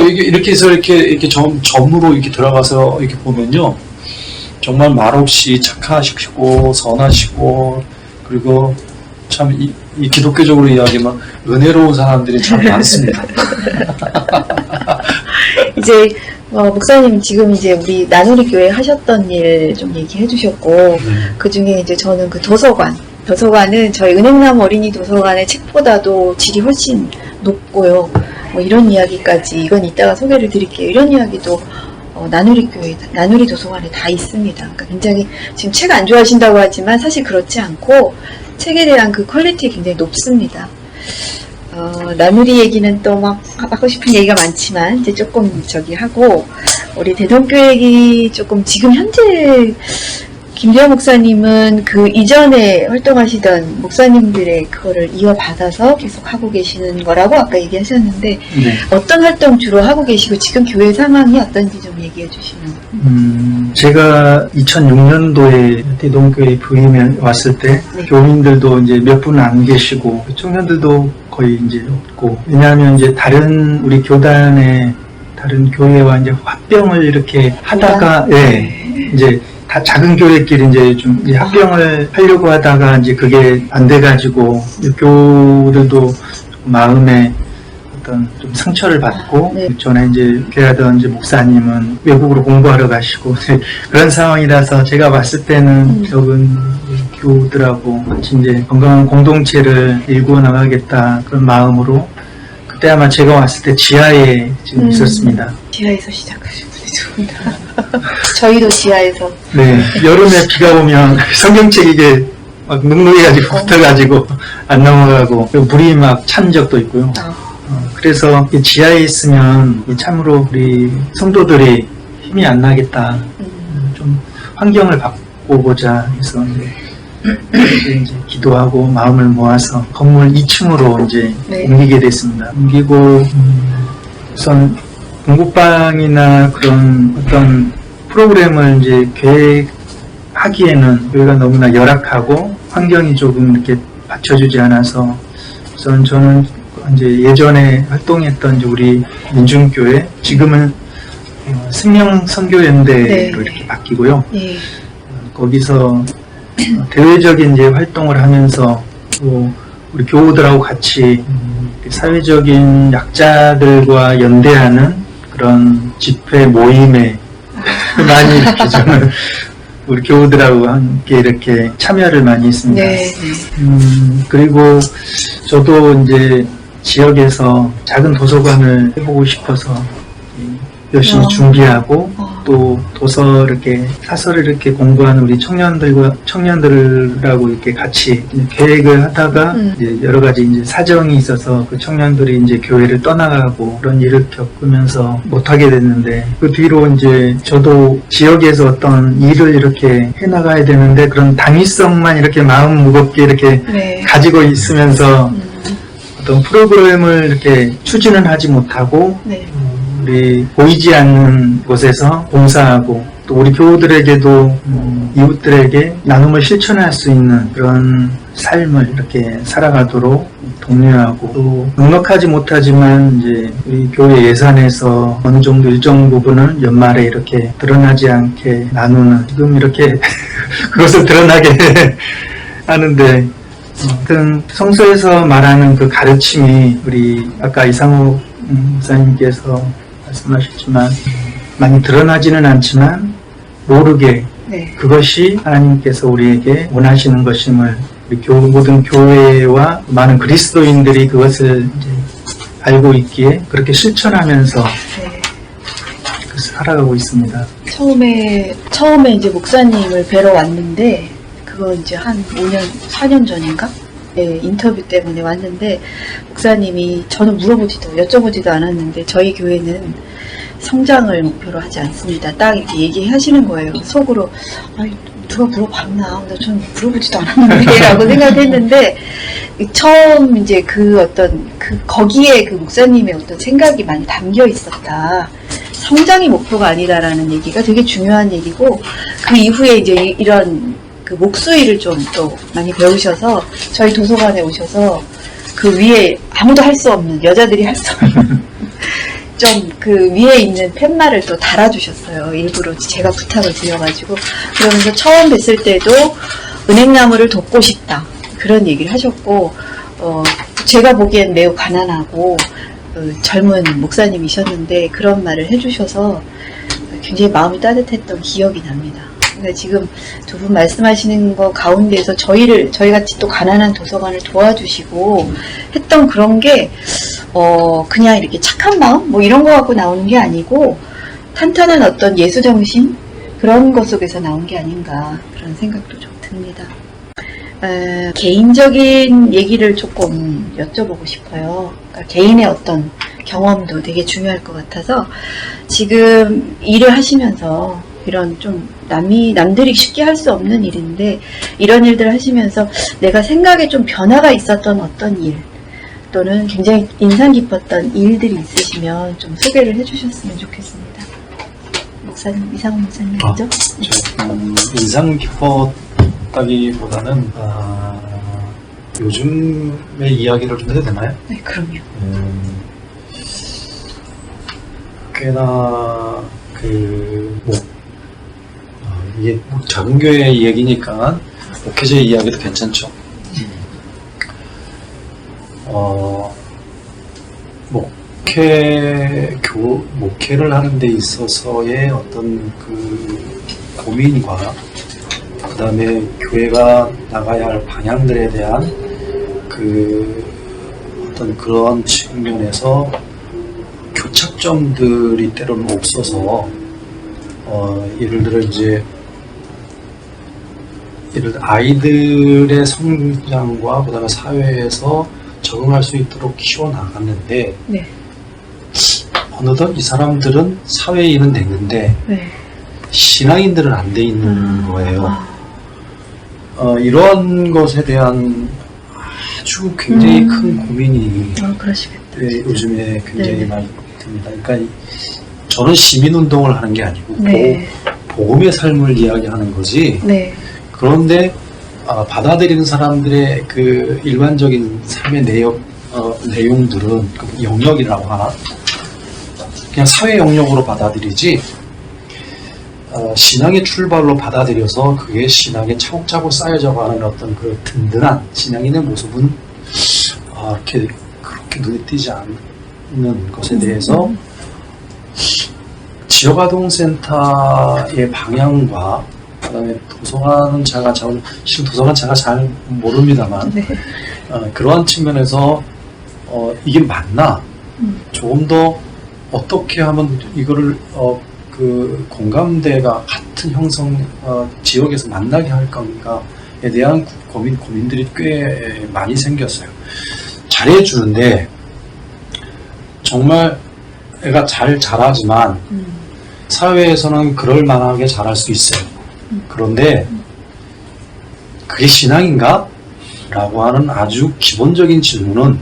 이렇게 해서 이렇게 점으로 이렇게 들어가서 이렇게 보면요. 정말 말없이 착하시고, 선하시고, 그리고 참 이 기독교적으로 이야기하면 은혜로운 사람들이 참 많습니다. 이제 목사님 지금 이제 우리 나누리 교회 하셨던 일 좀 얘기해 주셨고 그 중에 이제 저는 그 도서관은 저희 은행나무 어린이 도서관의 책보다도 질이 훨씬 높고요. 뭐 이런 이야기까지 이건 이따가 소개를 드릴게요. 이런 이야기도 나누리 교회, 나누리 도서관에 다 있습니다. 그러니까 굉장히 지금 책 안 좋아하신다고 하지만 사실 그렇지 않고 책에 대한 그 퀄리티 굉장히 높습니다. 나누리 얘기는 또 막 하고 싶은 얘기가 많지만 이제 조금 하고 우리 대동교회 얘기 조금 지금 현재 김대현 목사님은 그 이전에 활동하시던 목사님들의 그거를 이어받아서 계속 하고 계시는 거라고 아까 얘기하셨는데 네. 어떤 활동 주로 하고 계시고 지금 교회 상황이 어떤지 좀 얘기해 주시면. 제가 2006년도에 대동교회 부임에 왔을 때 네. 교인들도 이제 몇 분 안 계시고 청년들도 거의 이제 없고, 왜냐하면 이제 다른 우리 교단의 다른 교회와 이제 합병을 이렇게 하다가 이제 다 작은 교회끼리 이제 좀 이제 합병을 하려고 하다가 이제 그게 안 돼가지고 교우들도 마음에 어떤 좀 상처를 받고 전에 이제 교회하던 이제 목사님은 외국으로 공부하러 가시고 그런 상황이라서 제가 봤을 때는 적은 교우들하고 같이 이제 건강한 공동체를 일구어 나가겠다 그런 마음으로 그때 아마 제가 왔을 때 지하에 지금 있었습니다. 지하에서 시작하신 분이 좋습니다. 저희도 지하에서. 네, 여름에 비가 오면 성경책 이게 막 눅눅해가지고 붙어가지고 안 넘어가고 물이 막 찬 적도 있고요. 그래서 이 지하에 있으면 참으로 우리 성도들이 힘이 안 나겠다. 좀 환경을 바꿔보자 해서 이제 기도하고 마음을 모아서 건물 2층으로 이제 옮기게 됐습니다. 옮기고 우선 공부방이나 그런 어떤 프로그램을 이제 계획하기에는 교회가 너무나 열악하고 환경이 조금 이렇게 받쳐주지 않아서 우선 저는 이제 예전에 활동했던 이제 우리 민중교회, 지금은 생명선교연대로 이렇게 바뀌고요. 거기서 대외적인 이제 활동을 하면서 또 우리 교우들하고 같이 사회적인 약자들과 연대하는 그런 집회 모임에 많이 이렇게 저는 우리 교우들하고 함께 이렇게 참여를 많이 했습니다. 그리고 저도 이제 지역에서 작은 도서관을 해보고 싶어서 열심히 준비하고 또 도서 이렇게 사설을 이렇게 공부하는 우리 청년들하고 이렇게 같이 계획을 하다가 이제 여러 가지 이제 사정이 있어서 그 청년들이 이제 교회를 떠나가고 그런 일을 겪으면서 못하게 됐는데 그 뒤로 이제 저도 지역에서 어떤 일을 이렇게 해나가야 되는데 그런 당위성만 이렇게 마음 무겁게 이렇게 가지고 있으면서 어떤 프로그램을 이렇게 추진은 하지 못하고 우리 보이지 않는 곳에서 봉사하고 또 우리 교우들에게도 이웃들에게 나눔을 실천할 수 있는 그런 삶을 이렇게 살아가도록 독려하고 또 넉넉하지 못하지만 이제 우리 교회 예산에서 어느 정도 일정 부분을 연말에 이렇게 드러나지 않게 나누는 지금 이렇게 그것을 드러나게 하는데 아무튼 성서에서 말하는 그 가르침이 우리 아까 이상호 목사님께서 말씀하셨지만 많이 드러나지는 않지만 모르게 그것이 하나님께서 우리에게 원하시는 것임을 우리 모든 교회와 많은 그리스도인들이 그것을 이제 알고 있기에 그렇게 실천하면서 살아가고 있습니다. 처음에 이제 목사님을 뵈러 왔는데 그거 이제 한 5년, 4년 전인가? 인터뷰 때문에 왔는데 목사님이 저는 여쭤보지도 않았는데 저희 교회는 성장을 목표로 하지 않습니다. 딱 이렇게 얘기하시는 거예요. 속으로 누가 물어봤나? 나 전 물어보지도 않았는데 라고 생각했는데 처음 이제 거기에 그 목사님의 어떤 생각이 많이 담겨 있었다. 성장이 목표가 아니다라는 얘기가 되게 중요한 얘기고, 그 이후에 이제 이런 그 목수일을 좀 또 많이 배우셔서 저희 도서관에 오셔서 그 위에 아무도 할 수 없는, 여자들이 할 수 없는 좀 그 위에 있는 팻말을 또 달아주셨어요. 일부러 제가 부탁을 드려가지고. 그러면서 처음 뵀을 때도 은행나무를 돕고 싶다, 그런 얘기를 하셨고, 제가 보기엔 매우 가난하고 젊은 목사님이셨는데 그런 말을 해주셔서 굉장히 마음이 따뜻했던 기억이 납니다. 그러니까 지금 두 분 말씀하시는 거 가운데에서 저희 같이 또 가난한 도서관을 도와주시고 했던 그런 게 그냥 이렇게 착한 마음 뭐 이런 거 갖고 나오는 게 아니고 탄탄한 어떤 예수정신, 그런 것 속에서 나온 게 아닌가, 그런 생각도 좀 듭니다. 개인적인 얘기를 조금 여쭤보고 싶어요. 그러니까 개인의 어떤 경험도 되게 중요할 것 같아서, 지금 일을 하시면서 이런 좀 남들이 쉽게 할 수 없는 일인데, 이런 일들을 하시면서 내가 생각에 좀 변화가 있었던 어떤 일, 또는 굉장히 인상 깊었던 일들이 있으시면 좀 소개를 해주셨으면 좋겠습니다. 목사님, 이상훈 목사님 먼저. 인상 깊었다기보다는 요즘의 이야기를 좀 해도 되나요? 네, 그럼요. 꽤나 이게 작은 교회 얘기니까 목회자의 이야기도 괜찮죠. 목회를 하는 데 있어서의 어떤 그 고민과, 그 다음에 교회가 나가야 할 방향들에 대한 어떤 그런 측면에서 교착점들이 때로는 없어서, 예를 들어 아이들의 성장과 그 다음에 사회에서 적응할 수 있도록 키워나갔는데, 네. 어느덧 이 사람들은 사회인은 됐는데, 네. 신앙인들은 안 돼 있는 거예요. 이런 것에 대한 아주 굉장히 큰 고민이 그러시겠다. 요즘에 굉장히 많이 듭니다. 그러니까 저는 시민운동을 하는 게 아니고 네. 복음의 삶을 이야기하는 거지. 네. 그런데 받아들이는 사람들의 그 일반적인 삶의 내용들은 그 영역이라고 하나? 그냥 사회 영역으로 받아들이지, 신앙의 출발로 받아들여서 그게 신앙에 차곡차곡 쌓여져가는 어떤 그 든든한 신앙인의 모습은 그렇게 눈에 띄지 않는 것에 대해서 지역아동센터의 방향과 그 다음에 도서관은 실은 도서관 제가 잘 모릅니다만, 네. 그러한 측면에서 이게 맞나? 조금 더 어떻게 하면 이거를 그 공감대가 같은 지역에서 만나게 할 건가에 대한 고민들이 꽤 많이 생겼어요. 잘해주는데 정말 애가 잘 자라지만 사회에서는 그럴 만하게 잘할 수 있어요. 그런데 그게 신앙인가? 라고 하는 아주 기본적인 질문은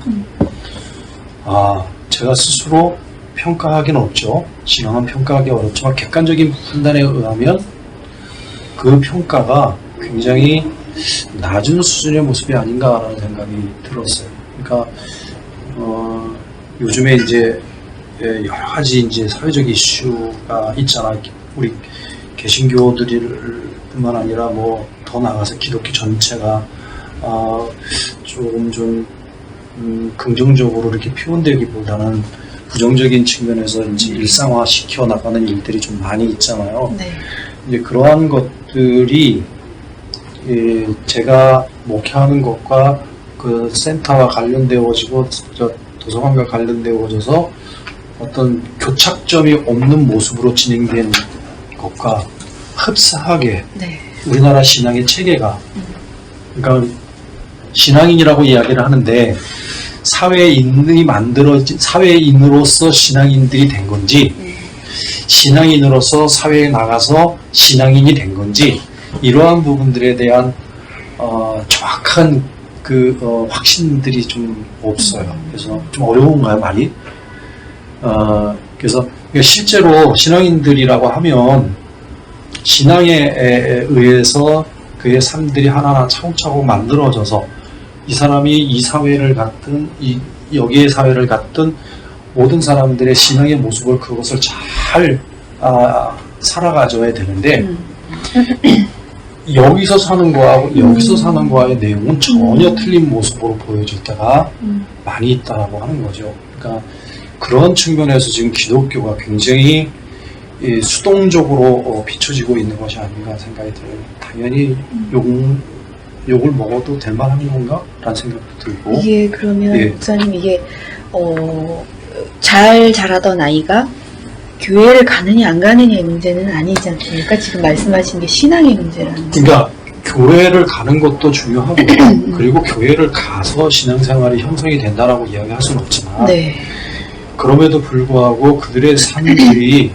제가 스스로 평가하기는 없죠. 신앙은 평가하기 어렵지만 객관적인 판단에 의하면 그 평가가 굉장히 낮은 수준의 모습이 아닌가라는 생각이 들었어요. 그러니까 요즘에 이제 여러 가지 이제 사회적 이슈가 있잖아. 우리 개신교들뿐만 아니라 뭐 더 나아가서 기독교 전체가 조금 좀 긍정적으로 이렇게 표현되기보다는 부정적인 측면에서 이제 일상화 시켜 나가는 일들이 좀 많이 있잖아요. 네. 이제 그러한 것들이 제가 목회하는 것과 그 센터와 관련되어지고 도서관과 관련되어져서 어떤 교착점이 없는 모습으로 진행된 것과 흡사하게 네. 우리나라 신앙의 체계가 그러니까 신앙인이라고 이야기를 하는데 사회인으로서 신앙인들이 된 건지 신앙인으로서 사회에 나가서 신앙인이 된 건지 이러한 부분들에 대한 정확한 확신들이 좀 없어요. 그래서 좀 어려운가요, 많이? 그래서 실제로 신앙인들이라고 하면 신앙에 의해서 그의 삶들이 하나하나 차곡차곡 만들어져서 이 사람이 이 사회를 갖든 여기의 사회를 갖든 모든 사람들의 신앙의 모습을 그것을 잘 살아가줘야 되는데 여기서 사는 거하고 여기서 사는 거와의 내용은 전혀 틀린 모습으로 보여질 때가 많이 있다라고 하는 거죠. 그러니까 그런 측면에서 지금 기독교가 굉장히 수동적으로 비춰지고 있는 것이 아닌가 생각이 들어요. 당연히 욕을 먹어도 될 만한 건가? 라는 생각도 들고. 이게 그러면 목사님 이게 잘 자라던 아이가 교회를 가느냐 안 가느냐의 문제는 아니지 않습니까? 지금 말씀하신 게 신앙의 문제라는 거죠. 그러니까 교회를 가는 것도 중요하고 그리고 교회를 가서 신앙생활이 형성이 된다라고 이야기할 수는 없지만 네. 그럼에도 불구하고 그들의 삶들이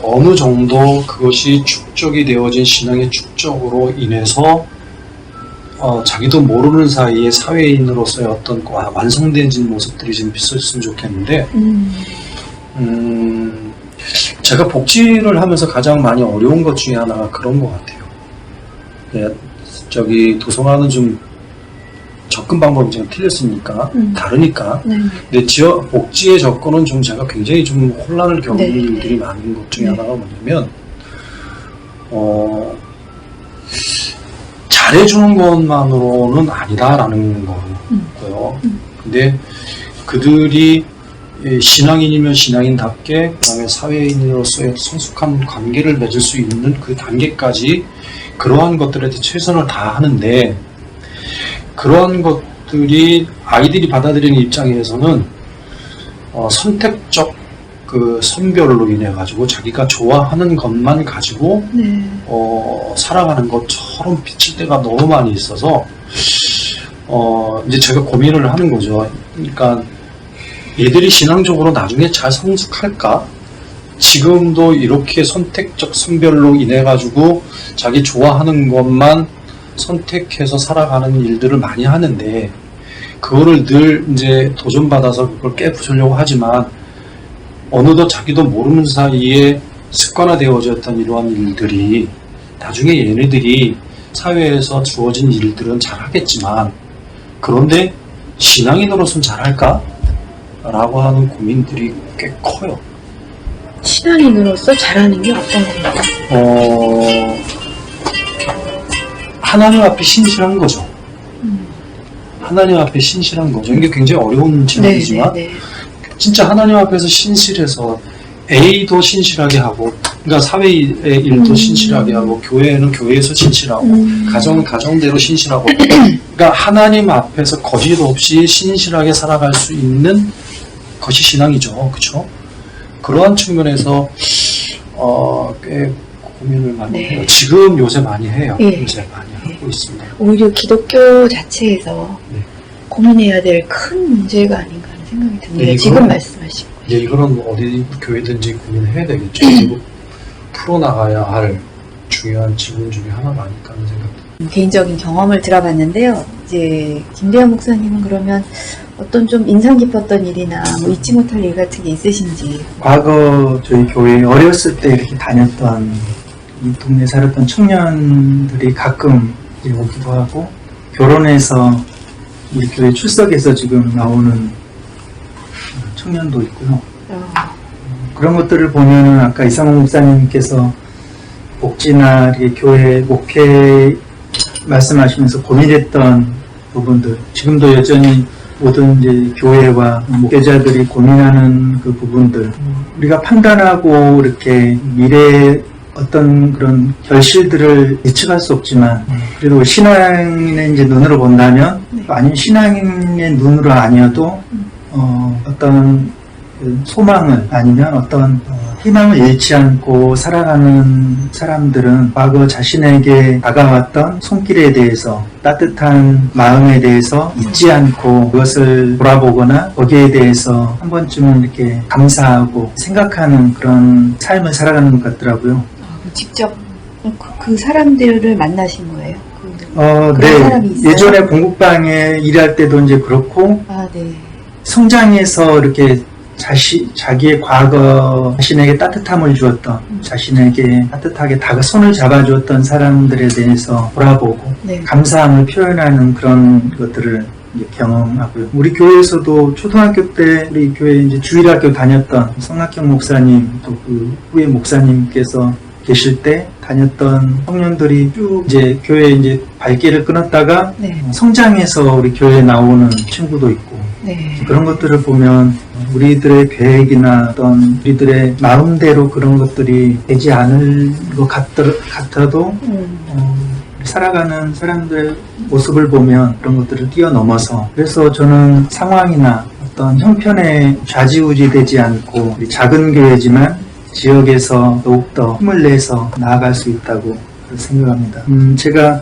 어느 정도 그것이 축적이 되어진 신앙의 축적으로 인해서 자기도 모르는 사이에 사회인으로서의 어떤 완성된 모습들이 좀 있었으면 좋겠는데 제가 복지를 하면서 가장 많이 어려운 것 중에 하나가 그런 것 같아요. 도서관은 좀 접근 방법이 좀 틀렸으니까 다르니까. 근데 지역 복지의 접근은 좀 제가 굉장히 좀 혼란을 겪는 일들이 많은 것 중에 하나가 뭐냐면 잘해주는 것만으로는 아니다라는 거고요. 근데 그들이 신앙인이면 신앙인답게 그다음에 사회인으로서의 성숙한 관계를 맺을 수 있는 그 단계까지 그러한 것들에 대해 최선을 다하는데 그러한 것들이 아이들이 받아들이는 입장에서는 선택적 그 선별로 인해 가지고 자기가 좋아하는 것만 가지고 살아가는 것처럼 비칠 때가 너무 많이 있어서 이제 제가 고민을 하는 거죠. 그러니까 얘들이 신앙적으로 나중에 잘 성숙할까? 지금도 이렇게 선택적 선별로 인해 가지고 자기 좋아하는 것만 선택해서 살아가는 일들을 많이 하는데 그거를 늘 이제 도전받아서 그걸 깨부수려고 하지만 어느덧 자기도 모르는 사이에 습관화되어졌던 이러한 일들이 나중에 얘네들이 사회에서 주어진 일들은 잘하겠지만 그런데 신앙인으로서는 잘할까? 라고 하는 고민들이 꽤 커요. 신앙인으로서 잘하는 게 어떤 건가요? 하나님 앞에 신실한 거죠. 하나님 앞에 신실한 거죠. 이게 굉장히 어려운 질문이지만 진짜 하나님 앞에서 신실해서 A도 신실하게 하고 그러니까 사회의 일도 신실하게 하고 교회는 교회에서 신실하고 가정은 가정대로 신실하고 그러니까 하나님 앞에서 거짓 없이 신실하게 살아갈 수 있는 것이 신앙이죠. 그렇죠? 그러한 측면에서 꽤 고민을 많이 해요. 지금 요새 많이 해요. 요새 많이 하고 있습니다. 오히려 기독교 자체에서 고민해야 될 큰 문제가 아닌가 하는 생각이 듭니다. 지금 말씀하신 거예요. 이거는 어디 교회든지 고민해야 되겠죠. 그리고 풀어나가야 할 중요한 질문 중에 하나가 아닐까 하는 생각이 듭니다. 개인적인 경험을 들어봤는데요. 이제 김대현 목사님은 그러면 어떤 좀 인상 깊었던 일이나 뭐 잊지 못할 일 같은 게 있으신지. 과거 저희 교회 어렸을 때 이렇게 다녔던 이 동네에 살았던 청년들이 가끔 이제 오기도 하고 결혼해서 우리 교회 출석해서 지금 나오는 청년도 있고요. 그런 것들을 보면은 아까 이상호 목사님께서 복지나 교회 목회 말씀하시면서 고민했던 부분들 지금도 여전히 모든 이제 교회와 목회자들이 고민하는 그 부분들 우리가 판단하고 이렇게 미래의 어떤 그런 결실들을 예측할 수 없지만 그래도 신앙인의 이제 눈으로 본다면 아니면 신앙인의 눈으로 아니어도 어떤 소망을 아니면 어떤 희망을 잃지 않고 살아가는 사람들은 과거 자신에게 다가왔던 손길에 대해서 따뜻한 마음에 대해서 잊지 않고 그것을 돌아보거나 거기에 대해서 한 번쯤은 이렇게 감사하고 생각하는 그런 삶을 살아가는 것 같더라고요. 직접 그 사람들을 만나신 거예요? 그런 사람이 있어요? 예전에 공국방에 일할 때도 이제 그렇고, 네. 성장해서 이렇게 자기의 과거 자신에게 따뜻함을 주었던, 자신에게 따뜻하게 손을 잡아주었던 사람들에 대해서 돌아보고, 네. 감사함을 표현하는 그런 것들을 이제 경험하고요. 우리 교회에서도 초등학교 때 우리 교회 이제 주일학교 다녔던 성낙형 목사님, 또 그 후에 목사님께서 계실 때 다녔던 청년들이 쭉 이제 교회에 이제 발길을 끊었다가 네. 성장해서 우리 교회에 나오는 친구도 있고, 네. 그런 것들을 보면 우리들의 계획이나 어떤 우리들의 마음대로 그런 것들이 되지 않을 것 같아도 살아가는 사람들의 모습을 보면 그런 것들을 뛰어넘어서, 그래서 저는 상황이나 어떤 형편에 좌지우지 되지 않고 우리 작은 교회지만 지역에서 더욱더 힘을 내서 나아갈 수 있다고 생각합니다. 제가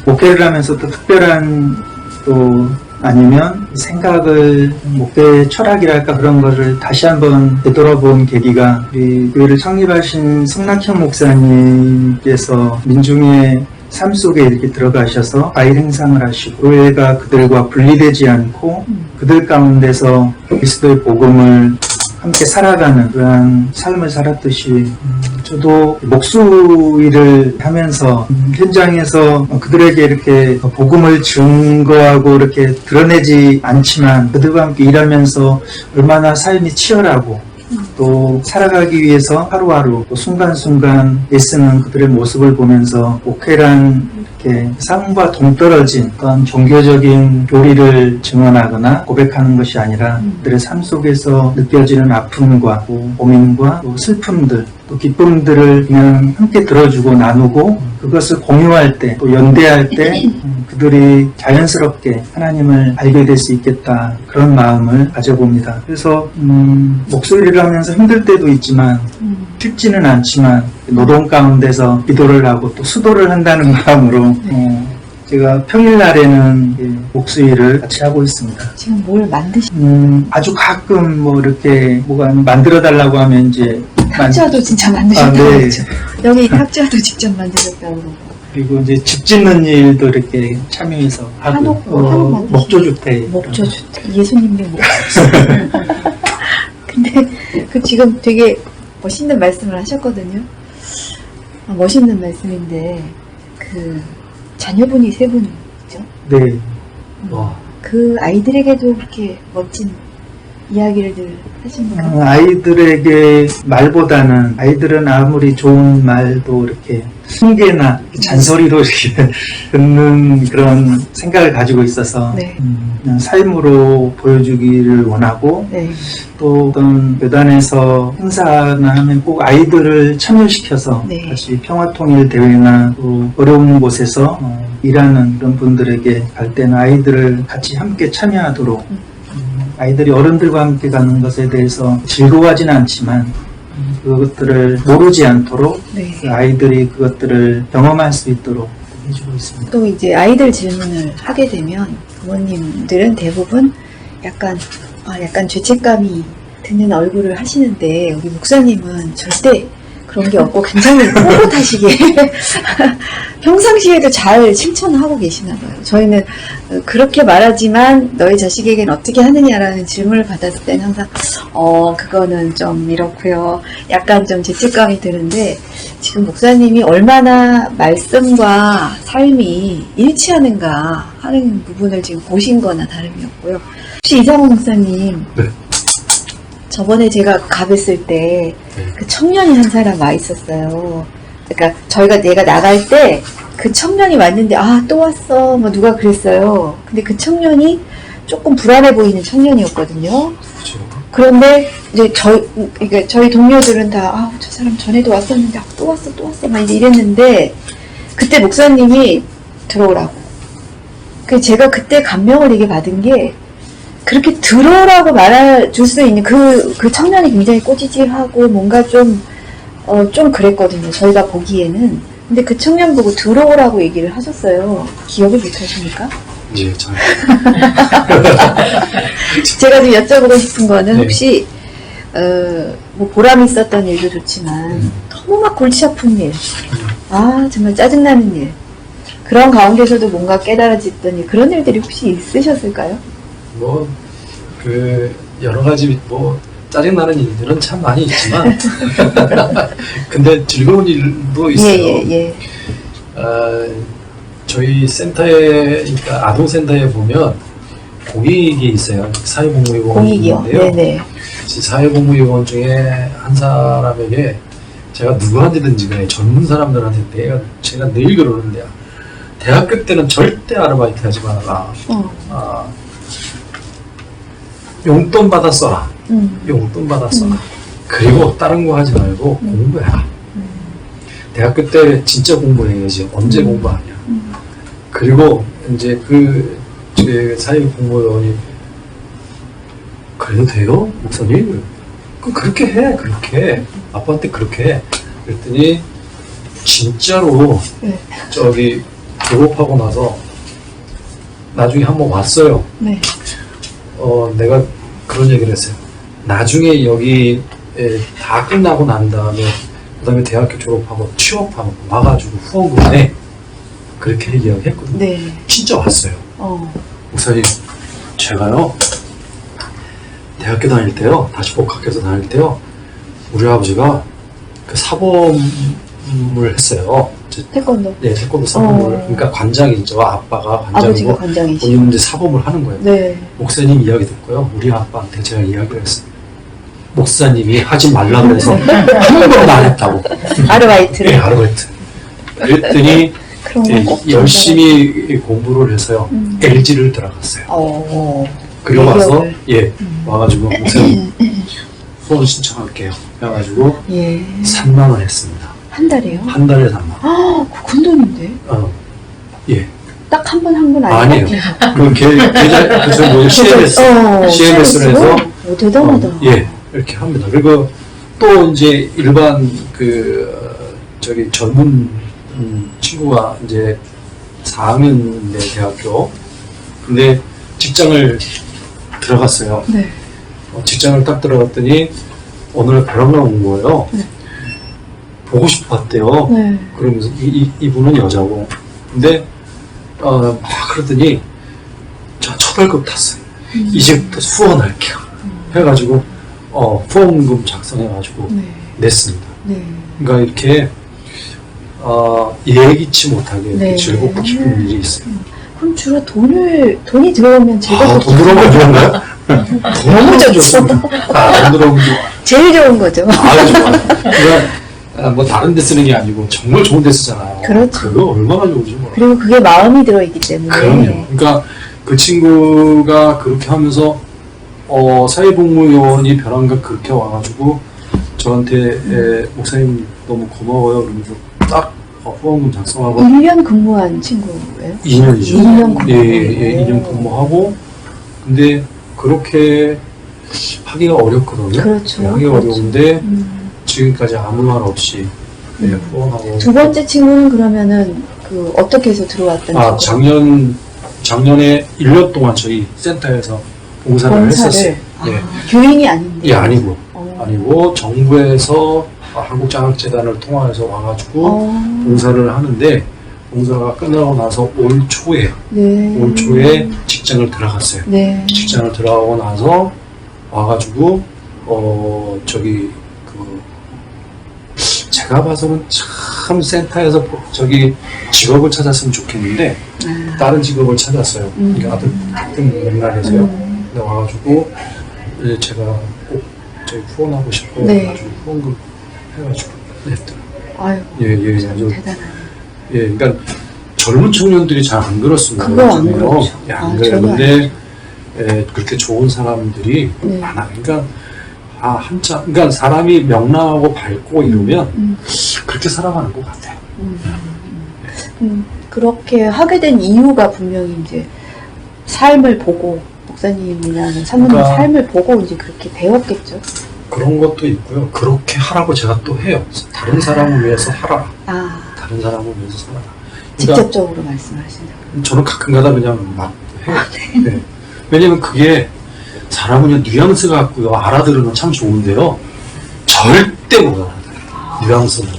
목회를 하면서 또 특별한 또 아니면 생각을 목회 철학이랄까 그런 거를 다시 한번 되돌아본 계기가 우리 교회를 창립하신 성낙형 목사님께서 민중의 삶 속에 이렇게 들어가셔서 과일 행상을 하시고 교회가 그들과 분리되지 않고 그들 가운데서 그리스도의 복음을 함께 살아가는 그런 삶을 살았듯이 저도 목수일을 하면서 현장에서 그들에게 이렇게 복음을 증거하고 이렇게 드러내지 않지만 그들과 함께 일하면서 얼마나 삶이 치열하고 또 살아가기 위해서 하루하루 또 순간순간 애쓰는 그들의 모습을 보면서 목회란 이렇게 삶과 동떨어진 어떤 종교적인 교리를 증언하거나 고백하는 것이 아니라 그들의 삶 속에서 느껴지는 아픔과 또 고민과 또 슬픔들 또 기쁨들을 그냥 함께 들어주고 나누고 그것을 공유할 때 또 연대할 때 그들이 자연스럽게 하나님을 알게 될 수 있겠다 그런 마음을 가져봅니다. 그래서 목소리를 하면서 힘들 때도 있지만 쉽지는 않지만 노동 가운데서 기도를 하고 또 수도를 한다는 마음으로 제가 평일날에는 목수일을 같이 하고 있습니다. 지금 뭘 아주 가끔 뭐 이렇게 뭐가 만들어 달라고 하면 이제 탁자도 진짜 만드셨다고 네. 그랬죠. 여기 탁자도 직접 만드셨다고 그러고. 그리고 이제 집 짓는 일도 이렇게 참여해서 하고 목조주택 예수님의 목조주택. 근데 그 지금 되게 멋있는 말씀을 하셨거든요. 멋있는 말씀인데 그 자녀분이 3분이죠? 네. 그 아이들에게도 그렇게 멋진 이야기를 늘 하십니까? 아이들에게 말보다는 아이들은 아무리 좋은 말도 이렇게 핑계나 잔소리로 이렇게 듣는 그런 생각을 가지고 있어서 네. 그냥 삶으로 보여주기를 원하고 네. 또 어떤 교단에서 행사나 하면 꼭 아이들을 참여시켜서 네. 다시 평화통일대회나 또 어려운 곳에서 일하는 그런 분들에게 갈 때는 아이들을 같이 함께 참여하도록 아이들이 어른들과 함께 가는 것에 대해서 즐거워하지는 않지만 그것들을 모르지 않도록 네. 그 아이들이 그것들을 경험할 수 있도록 해주고 있습니다. 또 이제 아이들 질문을 하게 되면 부모님들은 대부분 약간 죄책감이 드는 얼굴을 하시는데 우리 목사님은 절대 그런 게 없고 굉장히 꼿꼿하시게 평상시에도 잘 칭찬하고 계시나 봐요. 저희는 그렇게 말하지만 너희 자식에게는 어떻게 하느냐라는 질문을 받았을 때는 항상 그거는 좀 이렇고요. 약간 좀 죄책감이 드는데 지금 목사님이 얼마나 말씀과 삶이 일치하는가 하는 부분을 지금 보신 거나 다름이 없고요. 혹시 이상호 목사님 네. 저번에 제가 가뵀을 때 그 청년이 한 사람 와 있었어요. 그러니까 내가 나갈 때 그 청년이 왔는데 또 왔어 뭐 누가 그랬어요. 근데 그 청년이 조금 불안해 보이는 청년이었거든요. 그렇죠. 그런데 이제 저희 동료들은 다 저 사람 전에도 왔었는데 또 왔어 막 이랬는데 그때 목사님이 들어오라고. 그래서 제가 그때 감명을 이게 받은 게 그렇게 들어오라고 말해줄 수 있는 그 청년이 굉장히 꼬지지하고 뭔가 좀 그랬거든요. 저희가 보기에는. 근데 그 청년 보고 들어오라고 얘기를 하셨어요. 기억을 못 하십니까? 예, 잘. 제가 좀 여쭤보고 싶은 거는 네. 혹시, 뭐 보람 있었던 일도 좋지만, 너무 막 골치 아픈 일. 정말 짜증나는 일. 그런 가운데서도 뭔가 깨달아졌더니 그런 일들이 혹시 있으셨을까요? 뭐, 여러 가지 짜증나는 일들은 참 많이 있지만, 근데 즐거운 일도 있어요. 예. 저희 센터에, 그러니까 아동센터에 보면 공익이 있어요. 사회복무요원이 있는데요. 네네. 사회복무요원 중에 한 사람에게 제가 누구한테든지 간에 전문 사람들한테 제가 늘 그러는데요. 대학교 때는 절대 아르바이트 하지 말아라. 용돈 받아 써라. 용돈 받아 써라. 그리고 다른 거 하지 말고 공부해라. 대학교 때 진짜 공부해야지. 언제 공부하냐. 그리고 이제 제 사회복무요원이 그래도 돼요? 목사님? 그렇게 해. 그렇게. 아빠한테 그렇게 해. 그랬더니 진짜로 저기 졸업하고 나서 나중에 한번 왔어요. 네. 내가 그런 얘기를 했어요. 나중에 여기 다 끝나고 난 다음에 그다음에 대학교 졸업하고 취업하고 와가지고 후원금 내. 그렇게 이야기했거든요. 네. 진짜 왔어요. 목사님, 제가요 대학교 다닐 때요, 다시 복학해서 다닐 때요, 우리 아버지가 그 사범을 했어요. 태권도. 네, 태권도 사범을. 그러니까 관장이죠. 아빠가 관장이고 아버지가 관장이시고. 본인은 이제 사범을 하는 거예요. 네. 목사님 이야기 듣고요, 우리 아빠한테 제가 이야기를 했어요. 목사님이 하지 말라 그래서 한 번도 안 했다고. 아르바이트를. 네, 아르바이트. 그랬더니 열심히 공부를 해서요, LG를 들어갔어요. 그리고 와서 와가지고 목사님 후원 신청할게요. 그래가지고 3만 원 했습니다. 한 달에요? 한 달에 3만 원. 그 큰 돈인데? 예. 딱 한 번 한 건 아니에요? 그 CMS를 해서 대단하다. 이렇게 합니다. 그리고 또 이제 일반 젊은 친구가 이제 4학년인데 대학교. 근데 직장을 들어갔어요. 네. 직장을 딱 들어갔더니 어느 날 벼랑을 온 거예요. 네. 보고 싶었대요. 네. 그러면서 이분은 여자고. 근데 막 그러더니 저 초벌금 탔어요. 이제부터 후원할게요. 해가지고 후원금 작성해가지고 냈습니다. 네. 그러니까 이렇게 예기치 못하게 이렇게 즐겁고 기쁜 일이 있어요. 그럼 주로 돈이 들어오면 즐겁고 돈 들어오면 좋은가요? 너무 좋습니다. 돈 들어오면 제일 좋은 거죠. 아주 좋아요. 그러니까 뭐 다른 데 쓰는 게 아니고 정말 좋은 데 쓰잖아요. 그렇죠. 그거 얼마나 좋은지 몰라요. 그리고 그게 마음이 들어있기 때문에. 그럼요. 그러니까 그 친구가 그렇게 하면서 사회복무요원이 벼랑각 그렇게 와가지고 저한테 목사님 너무 고마워요. 그러면서 딱 후원금 작성하고 1년 근무한 친구예요? 2년이죠. 2년 근무. 예, 2년 근무하고. 근데 그렇게 하기가 어렵거든요. 그렇죠. 하기가 어려운데 지금까지 아무 말 없이 후원하고. 두 번째 친구는 그러면은 어떻게 해서 들어왔던 친구? 작년에 1년 동안 저희 센터에서 봉사를 했었어요. 교인이 아닌데? 예, 아니고 정부에서 한국장학재단을 통해서 와가지고 봉사를 하는데, 봉사가 끝나고 나서 올 초에 직장을 들어갔어요. 네. 직장을 들어가고 나서 와가지고 제가 봐서는 참 센터에서 직업을 찾았으면 좋겠는데 다른 직업을 찾았어요. 그러니까 같은 맥락에서요. 근데 와가지고 이제 제가 꼭 후원하고 싶고 나중에 후원금 해가지고 냈더라고요. 아유, 아주 대단하네요. 그러니까 젊은 청년들이 잘 안 그렇습니다. 그거 안 그렇죠. 안 그래요. 근데 그렇게 좋은 사람들이 많아. 그러니까 그러니까 사람이 명랑하고 밝고 이러면 그렇게 살아가는 것 같아요. 그렇게 하게 된 이유가 분명히 이제 삶을 보고, 목사님이나 사모님 삶을 보고 이제 그렇게 배웠겠죠. 그런 것도 있고요. 그렇게 하라고 제가 또 해요. 다른 사람을 위해서 하라. 다른 사람을 위해서 살아라. 그러니까 직접적으로 말씀하신다. 저는 가끔가다 그냥 막 해요. 네. 왜냐면 그게 사람은 그냥 뉘앙스 갖고요, 알아들으면 참 좋은데요, 절대 못 알아들어요. 뉘앙스는.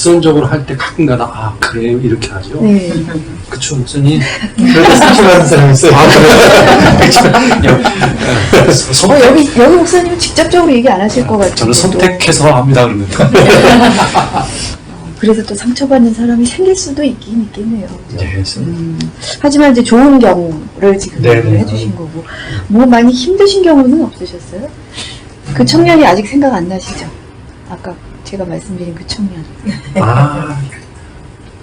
직선적으로 할 때 가끔가다 아 그래요 이렇게 하죠. 네. 그쵸 목사님. 그래도 상처받은 사람이 있어요. 여기 목사님은 직접적으로 얘기 안 하실 것 같아요. 저는 선택해서 합니다 그러면. 그래서 또 상처받는 사람이 생길 수도 있긴 있겠네요. 네. 하지만 이제 좋은 경우를 지금 네, 얘기를 네. 해주신 거고, 뭐 많이 힘드신 경우는 없으셨어요? 그 청년이 아직 생각 안 나시죠? 아까 제가 말씀드린 그 청년. 아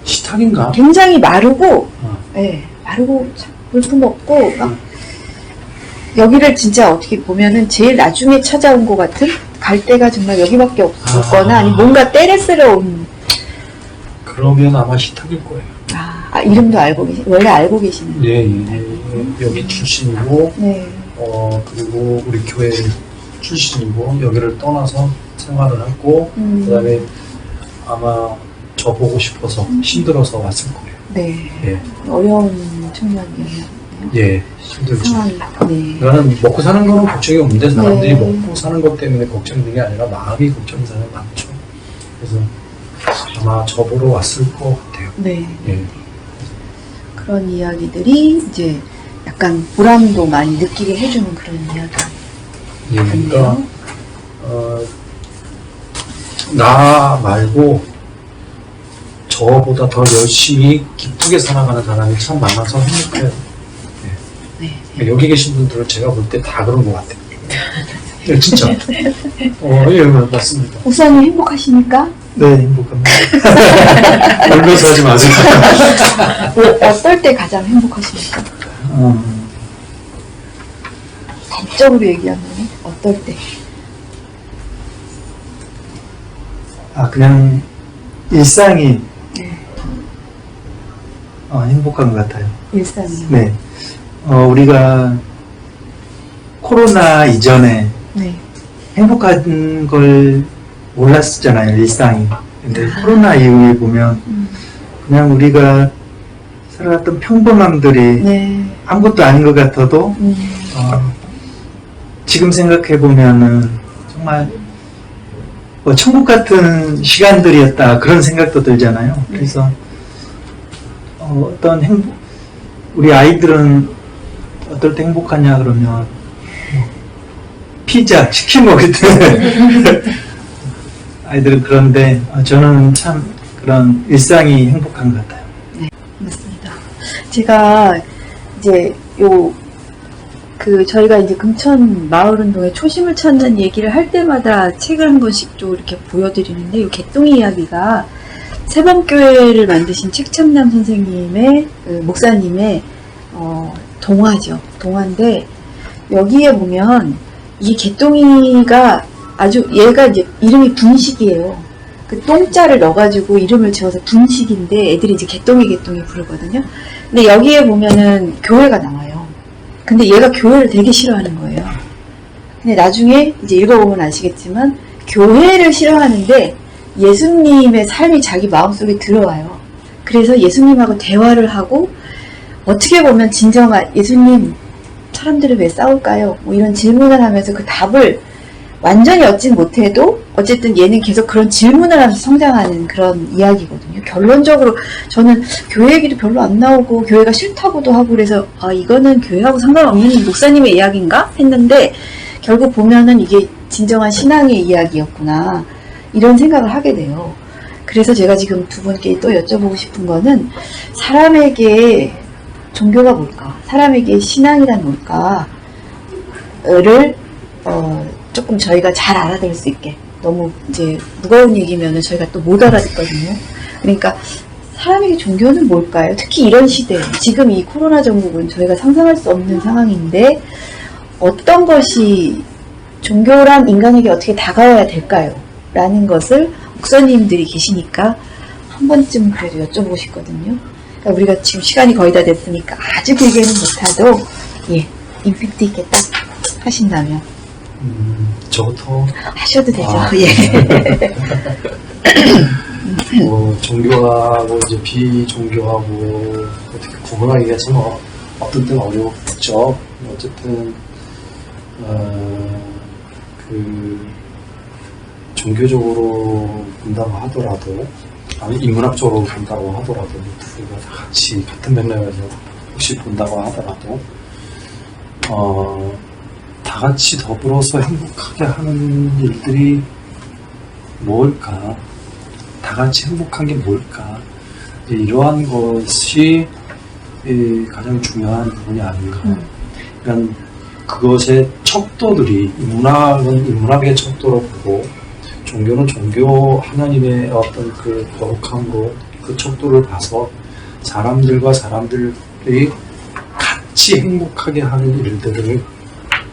식탁인가? 굉장히 마르고, 어. 네, 마르고 참 볼품 없고 막 여기를 진짜 어떻게 보면은 제일 나중에 찾아온 것 같은, 갈 데가 정말 여기밖에 없었거나 아니면 뭔가 때를 쓰러 온. 그러면 아마 식탁일 거예요. 이름도 알고 원래 알고 계시는. 예. 여기 출신이고, 네. 그리고 우리 교회 출신이고, 여기를 떠나서 생활을 하고, 그 다음에 아마 저 보고 싶어서 힘들어서 왔을 거예요. 네. 예. 어려운 청년이에요. 예, 힘들죠. 상황이. 네. 나는 먹고 사는 거는 걱정이 없는데, 사람들이 네. 먹고 사는 것 때문에 걱정되는 게 아니라 마음이 걱정되는 사람이 많죠. 그래서 아마 저 보러 왔을 것 같아요. 네. 예. 그런 이야기들이 이제 약간 보람도 많이 느끼게 해주는 그런 이야기. 예, 그러니까 나 말고 저보다 더 열심히 기쁘게 살아가는 사람이 참 많아서 행복해요. 네. 여기 계신 분들은 제가 볼 때 다 그런 것 같아요. 예, 진짜. 예, 맞습니다. 목사님 행복하십니까? 네, 행복합니다. 울면서 하지 마세요. 어떨 때 가장 행복하십니까? 법적으로 얘기하면 어떨 때? 그냥 일상이 네. 행복한 것 같아요. 일상이요. 네. 우리가 코로나 이전에 네. 행복한 걸 몰랐었잖아요, 일상이. 근데 코로나 이후에 보면 그냥 우리가 살아갔던 평범함들이 네. 아무것도 아닌 것 같아도 지금 생각해 보면은 정말 뭐 천국 같은 시간들이었다 그런 생각도 들잖아요. 그래서 어떤 우리 아이들은 어떨 때 행복하냐 그러면 뭐 피자, 치킨 먹을 때 아이들은 그런데 저는 참 그런 일상이 행복한 것 같아요. 네, 맞습니다. 제가 이제 저희가 이제 금천 마을운동의 초심을 찾는 얘기를 할 때마다 책을 한 번씩 또 이렇게 보여드리는데, 이 개똥이 이야기가 새범교회를 만드신 책참남 선생님의, 목사님의, 동화죠. 동화인데, 여기에 보면, 이 개똥이가 얘가 이제 이름이 분식이에요. 그 똥자를 넣어가지고 이름을 지어서 분식인데, 애들이 이제 개똥이 부르거든요. 근데 여기에 보면은 교회가 나와요. 근데 얘가 교회를 되게 싫어하는 거예요. 근데 나중에 이제 읽어보면 아시겠지만 교회를 싫어하는데 예수님의 삶이 자기 마음속에 들어와요. 그래서 예수님하고 대화를 하고, 어떻게 보면 진정한 예수님, 사람들은 왜 싸울까요? 뭐 이런 질문을 하면서 그 답을 완전히 얻진 못해도 어쨌든 얘는 계속 그런 질문을 하면서 성장하는 그런 이야기거든요. 결론적으로 저는 교회 얘기도 별로 안 나오고 교회가 싫다고도 하고 그래서 이거는 교회하고 상관없는 목사님의 이야기인가? 했는데 결국 보면은 이게 진정한 신앙의 이야기였구나, 이런 생각을 하게 돼요. 그래서 제가 지금 두 분께 또 여쭤보고 싶은 거는, 사람에게 종교가 뭘까? 사람에게 신앙이란 뭘까?를 조금 저희가 잘 알아들을 수 있게, 너무 이제 무거운 얘기면은 저희가 또 못 알아듣거든요. 그러니까 사람에게 종교는 뭘까요? 특히 이런 시대, 지금 이 코로나 전국은 저희가 상상할 수 없는 상황인데 어떤 것이 종교란 인간에게 어떻게 다가와야 될까요? 라는 것을 목사님들이 계시니까 한 번쯤 그래도 여쭤보고 싶거든요. 그러니까 우리가 지금 시간이 거의 다 됐으니까 아주 길게는 못하도 임팩트 있게 딱 하신다면 저부터 하셔도 되죠. 종교하고 이제 비종교하고 어떻게 구분하기가 참 어떤 때는 어렵죠. 어쨌든 종교적으로 본다고 하더라도 아니 인문학적으로 본다고 하더라도 우리가 다 같이 같은 맥락에서 혹시 본다고 하더라도 다 같이 더불어서 행복하게 하는 일들이 뭘까? 다 같이 행복한 게 뭘까? 이러한 것이 가장 중요한 부분이 아닌가. 그러니까 그것의 척도들이 인문학은 인문학의 척도로 보고 종교는 종교 하나님의 어떤 그 거룩한 것, 그 척도를 봐서 사람들과 사람들이 같이 행복하게 하는 일들을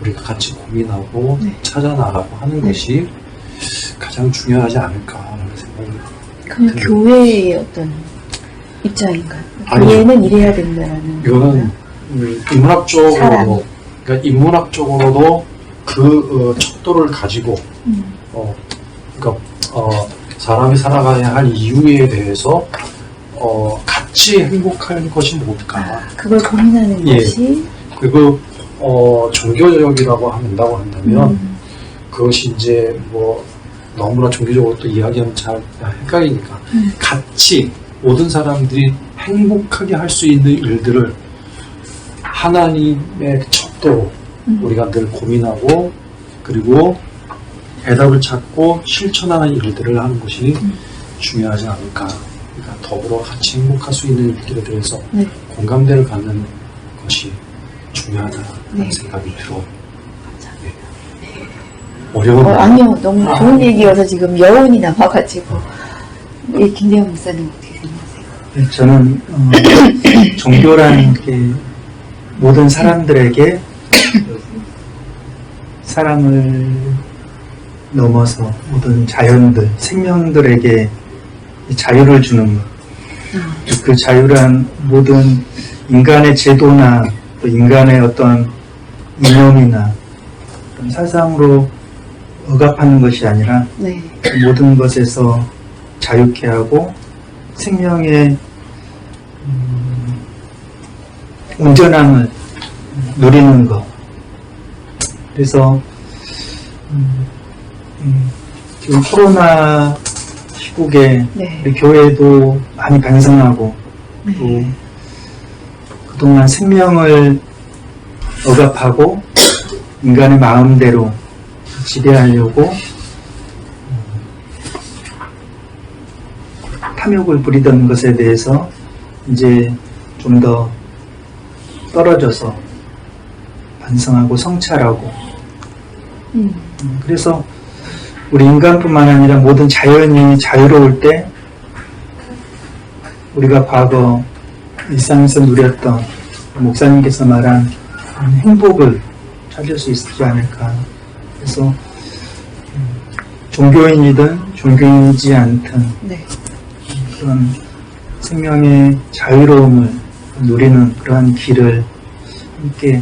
우리가 같이 고민하고 찾아 나가고 하는 것이 가장 중요하지 않을까라는 생각이 그럼 듭니다. 교회의 어떤 입장인가요? 아니요. 교회는 이래야 된다는 이거는 인문학적으로도 그러니까 인문학적으로도 그 척도를 가지고 그러니까 사람이 살아가야 할 이유에 대해서 같이 행복할 것이 뭘까? 그걸 고민하는 것이 그리고 종교적이라고 한다면 그것이 이제 뭐 너무나 종교적으로 또 이야기하면 잘 헷갈리니까 같이 모든 사람들이 행복하게 할 수 있는 일들을 하나님의 척도로 우리가 늘 고민하고 그리고 해답을 찾고 실천하는 일들을 하는 것이 중요하지 않을까. 그러니까 더불어 같이 행복할 수 있는 일들에 대해서 공감대를 갖는 것이 중요하다는 생각이 들어요. 어려운 아니요, 너무 좋은 얘기여서 지금 여운이 남아가지고 김대현 목사님 어떻게 생각하세요? 저는 종교라는 게 모든 사람들에게 사람을 넘어서 모든 자연들, 생명들에게 자유를 주는 것. 그 자유란 모든 인간의 제도나 또 인간의 어떤 이념이나 어떤 사상으로 억압하는 것이 아니라 모든 것에서 자유케 하고 생명의 온전함을 누리는 것. 그래서 지금 코로나 시국에 우리 교회도 많이 반성하고 또 그동안 생명을 억압하고 인간의 마음대로 지배하려고 탐욕을 부리던 것에 대해서 이제 좀 더 떨어져서 반성하고 성찰하고 그래서 우리 인간뿐만 아니라 모든 자연이 자유로울 때 우리가 과거 일상에서 누렸던 목사님께서 말한 행복을 찾을 수 있지 않을까. 그래서 종교인이든 종교인이지 않든 그런 생명의 자유로움을 누리는 그러한 길을 함께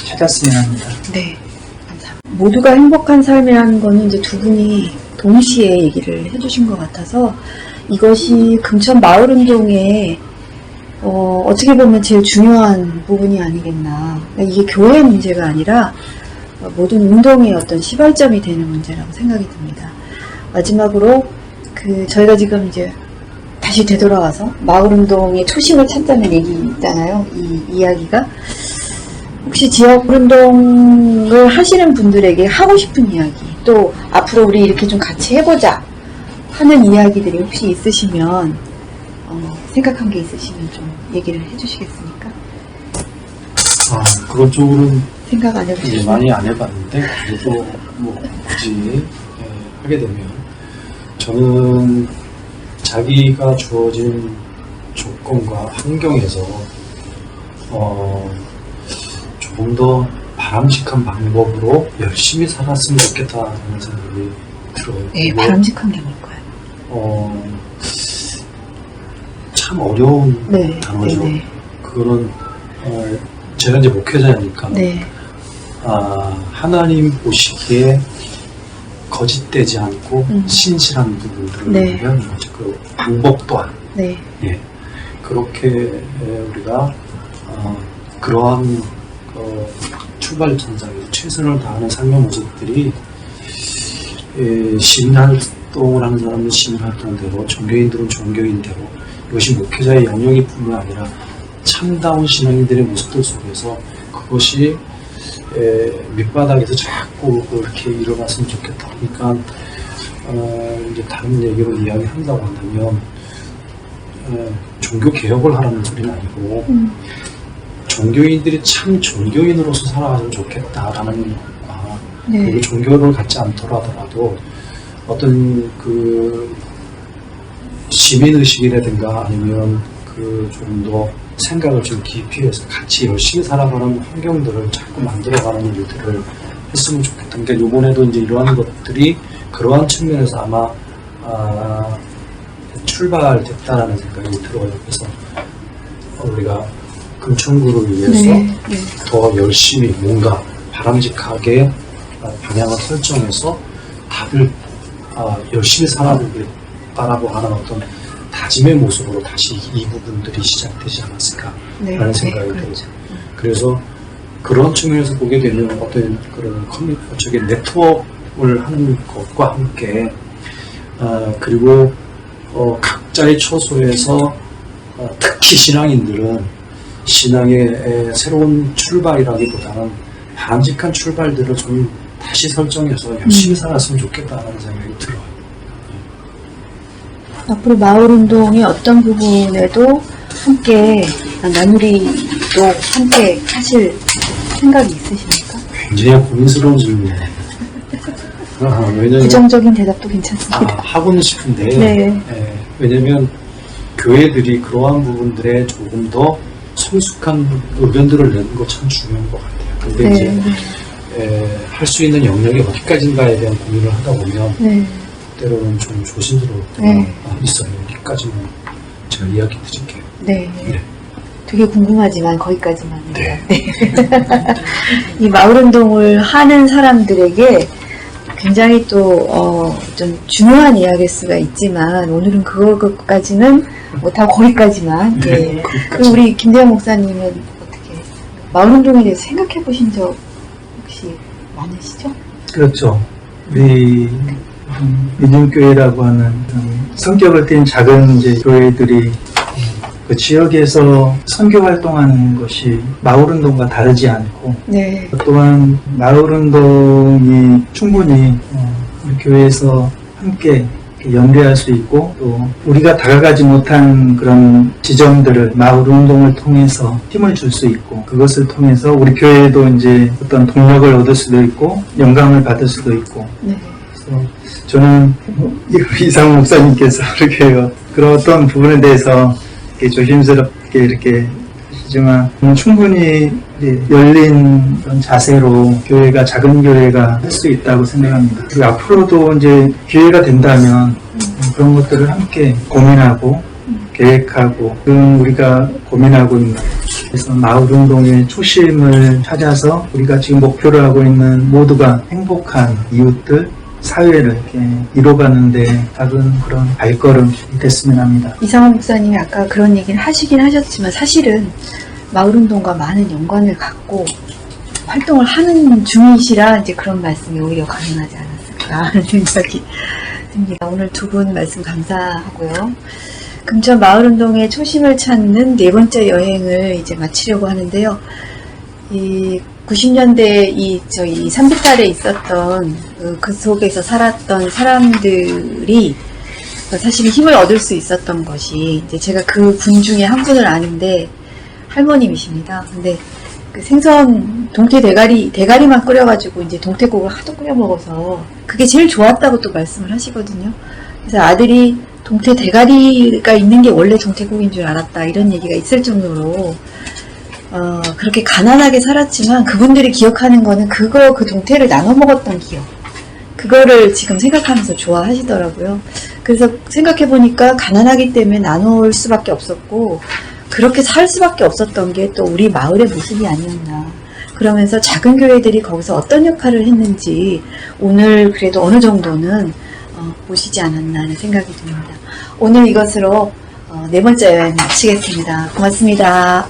찾았으면 합니다. 네, 감사합니다. 모두가 행복한 삶이라는 거는 이제 두 분이 동시에 얘기를 해주신 것 같아서 이것이 금천 마을운동의 어떻게 보면 제일 중요한 부분이 아니겠나. 이게 교회 문제가 아니라 모든 운동의 어떤 시발점이 되는 문제라고 생각이 듭니다. 마지막으로 저희가 지금 이제 다시 되돌아와서 마을운동의 초심을 찾자는 얘기 있잖아요. 이 이야기가 혹시 지역운동을 하시는 분들에게 하고 싶은 이야기 또 앞으로 우리 이렇게 좀 같이 해보자 하는 이야기들이 혹시 있으시면 생각한 게 있으시면 좀 얘기를 해주시겠습니까? 그런 쪽으로는 생각 안 해보시죠? 많이 안 해봤는데 그래도 뭐 굳이 하게 되면 저는 자기가 주어진 조건과 환경에서 조금 더 바람직한 방법으로 열심히 살았으면 좋겠다는 생각이 들어요. 네, 바람직한 게 뭘까요? 참 어려운 단어죠. 그거는 제가 이제 목회자니까 하나님 보시기에 거짓되지 않고 신실한 부분들을 위한 그 방법 또한 그렇게 우리가 그러한 출발점상에서 최선을 다하는 삶의 모습들이 시민할 시민활동을 하는 사람은 시민활동대로, 종교인들은 종교인대로, 이것이 목회자의 영역일 뿐만 아니라 참다운 신앙인들의 모습들 속에서 그것이 밑바닥에서 자꾸 그렇게 일어났으면 좋겠다. 그러니까 이제 다른 얘기로 이야기한다고 한다면 종교 개혁을 하라는 소리는 아니고 종교인들이 참 종교인으로서 살아가면 좋겠다라는 것과 그리고 종교를 갖지 않더라도 어떤 그 시민의식이라든가 아니면 그 좀 더 생각을 좀 깊이 해서 같이 열심히 살아가는 환경들을 자꾸 만들어가는 일들을 했으면 좋겠다. 그러니까 이번에도 이제 이러한 것들이 그러한 측면에서 아마 출발됐다라는 생각이 들어요. 그래서 우리가 금천구를 위해서 더 열심히 뭔가 바람직하게 방향을 설정해서 다들 열심히 살아보겠다라고 하는 어떤 다짐의 모습으로 다시 이 부분들이 시작되지 않았을까라는 생각이 들어요. 그렇죠. 그래서 그런 측면에서 보게 되면 어떤 그런 저기 네트워크를 하는 것과 함께 그리고 각자의 처소에서 특히 신앙인들은 신앙의 새로운 출발이라기보다는 바람직한 출발들을 좀 다시 설정해서 열심히 살았으면 좋겠다는 생각이 들어요. 앞으로 마을운동의 어떤 부분에도 함께 나누리도 함께 하실 생각이 있으십니까? 굉장히 고민스러운 질문이에요. 왜냐면 부정적인 대답도 괜찮습니다. 하고는 싶은데 왜냐면 교회들이 그러한 부분들에 조금 더 성숙한 의견들을 내는 거 참 중요한 것 같아요. 근데 이제 할 수 있는 영역이 어디까지인가에 대한 고민을 하다 보면 때로는 좀 조심스러울 때가 있어요. 여기까지만 제가 이야기 드릴게요. 네. 되게 궁금하지만 거기까지만입니다. 이 마을운동을 하는 사람들에게 굉장히 또 좀 중요한 이야기일 수가 있지만 오늘은 그거까지는 못하고 거기까지만. 그럼 우리 김대현 목사님은 어떻게 마을운동에 대해서 생각해 보신 적 혹시 많으시죠? 그렇죠. 우리 믿음교회라고 하는 성격을 띈 작은 이제 교회들이 그 지역에서 선교 활동하는 것이 마을운동과 다르지 않고 또한 마을운동이 충분히 우리 교회에서 함께 연대할 수 있고 또 우리가 다가가지 못한 그런 지점들을 마을운동을 통해서 힘을 줄 수 있고 그것을 통해서 우리 교회도 이제 어떤 동력을 얻을 수도 있고 영감을 받을 수도 있고 그래서 저는 이상 목사님께서 이렇게 그런 어떤 부분에 대해서 이렇게 조심스럽게 이렇게 하시지만 충분히 열린 그런 자세로 교회가 작은 교회가 할 수 있다고 생각합니다. 그리고 앞으로도 이제 기회가 된다면 그런 것들을 함께 고민하고 계획하고 지금 우리가 고민하고 있는 그래서 마을운동의 초심을 찾아서 우리가 지금 목표로 하고 있는 모두가 행복한 이웃들 사회를 이렇게 이뤄가는데 작은 그런 발걸음이 됐으면 합니다. 이상원 목사님이 아까 그런 얘기를 하시긴 하셨지만 사실은 마을운동과 많은 연관을 갖고 활동을 하는 중이시라 이제 그런 말씀이 오히려 가능하지 않았을까 하는 생각이 듭니다. 오늘 두 분 말씀 감사하고요. 금천 마을운동의 초심을 찾는 네 번째 여행을 이제 마치려고 하는데요. 이 90년대 저희 산비탈에 있었던 그 속에서 살았던 사람들이 사실 힘을 얻을 수 있었던 것이 이제 제가 그 분 중에 한 분을 아는데 할머님이십니다. 근데 그 생선 동태 대가리만 끓여가지고 이제 동태국을 하도 끓여 먹어서 그게 제일 좋았다고 또 말씀을 하시거든요. 그래서 아들이 동태 대가리가 있는 게 원래 동태국인 줄 알았다 이런 얘기가 있을 정도로 그렇게 가난하게 살았지만 그분들이 기억하는 거는 그 동태를 나눠 먹었던 기억. 그거를 지금 생각하면서 좋아하시더라고요. 그래서 생각해보니까 가난하기 때문에 나눌 수밖에 없었고 그렇게 살 수밖에 없었던 게 또 우리 마을의 모습이 아니었나. 그러면서 작은 교회들이 거기서 어떤 역할을 했는지 오늘 그래도 어느 정도는 보시지 않았나 하는 생각이 듭니다. 오늘 이것으로 네 번째 여행 마치겠습니다. 고맙습니다.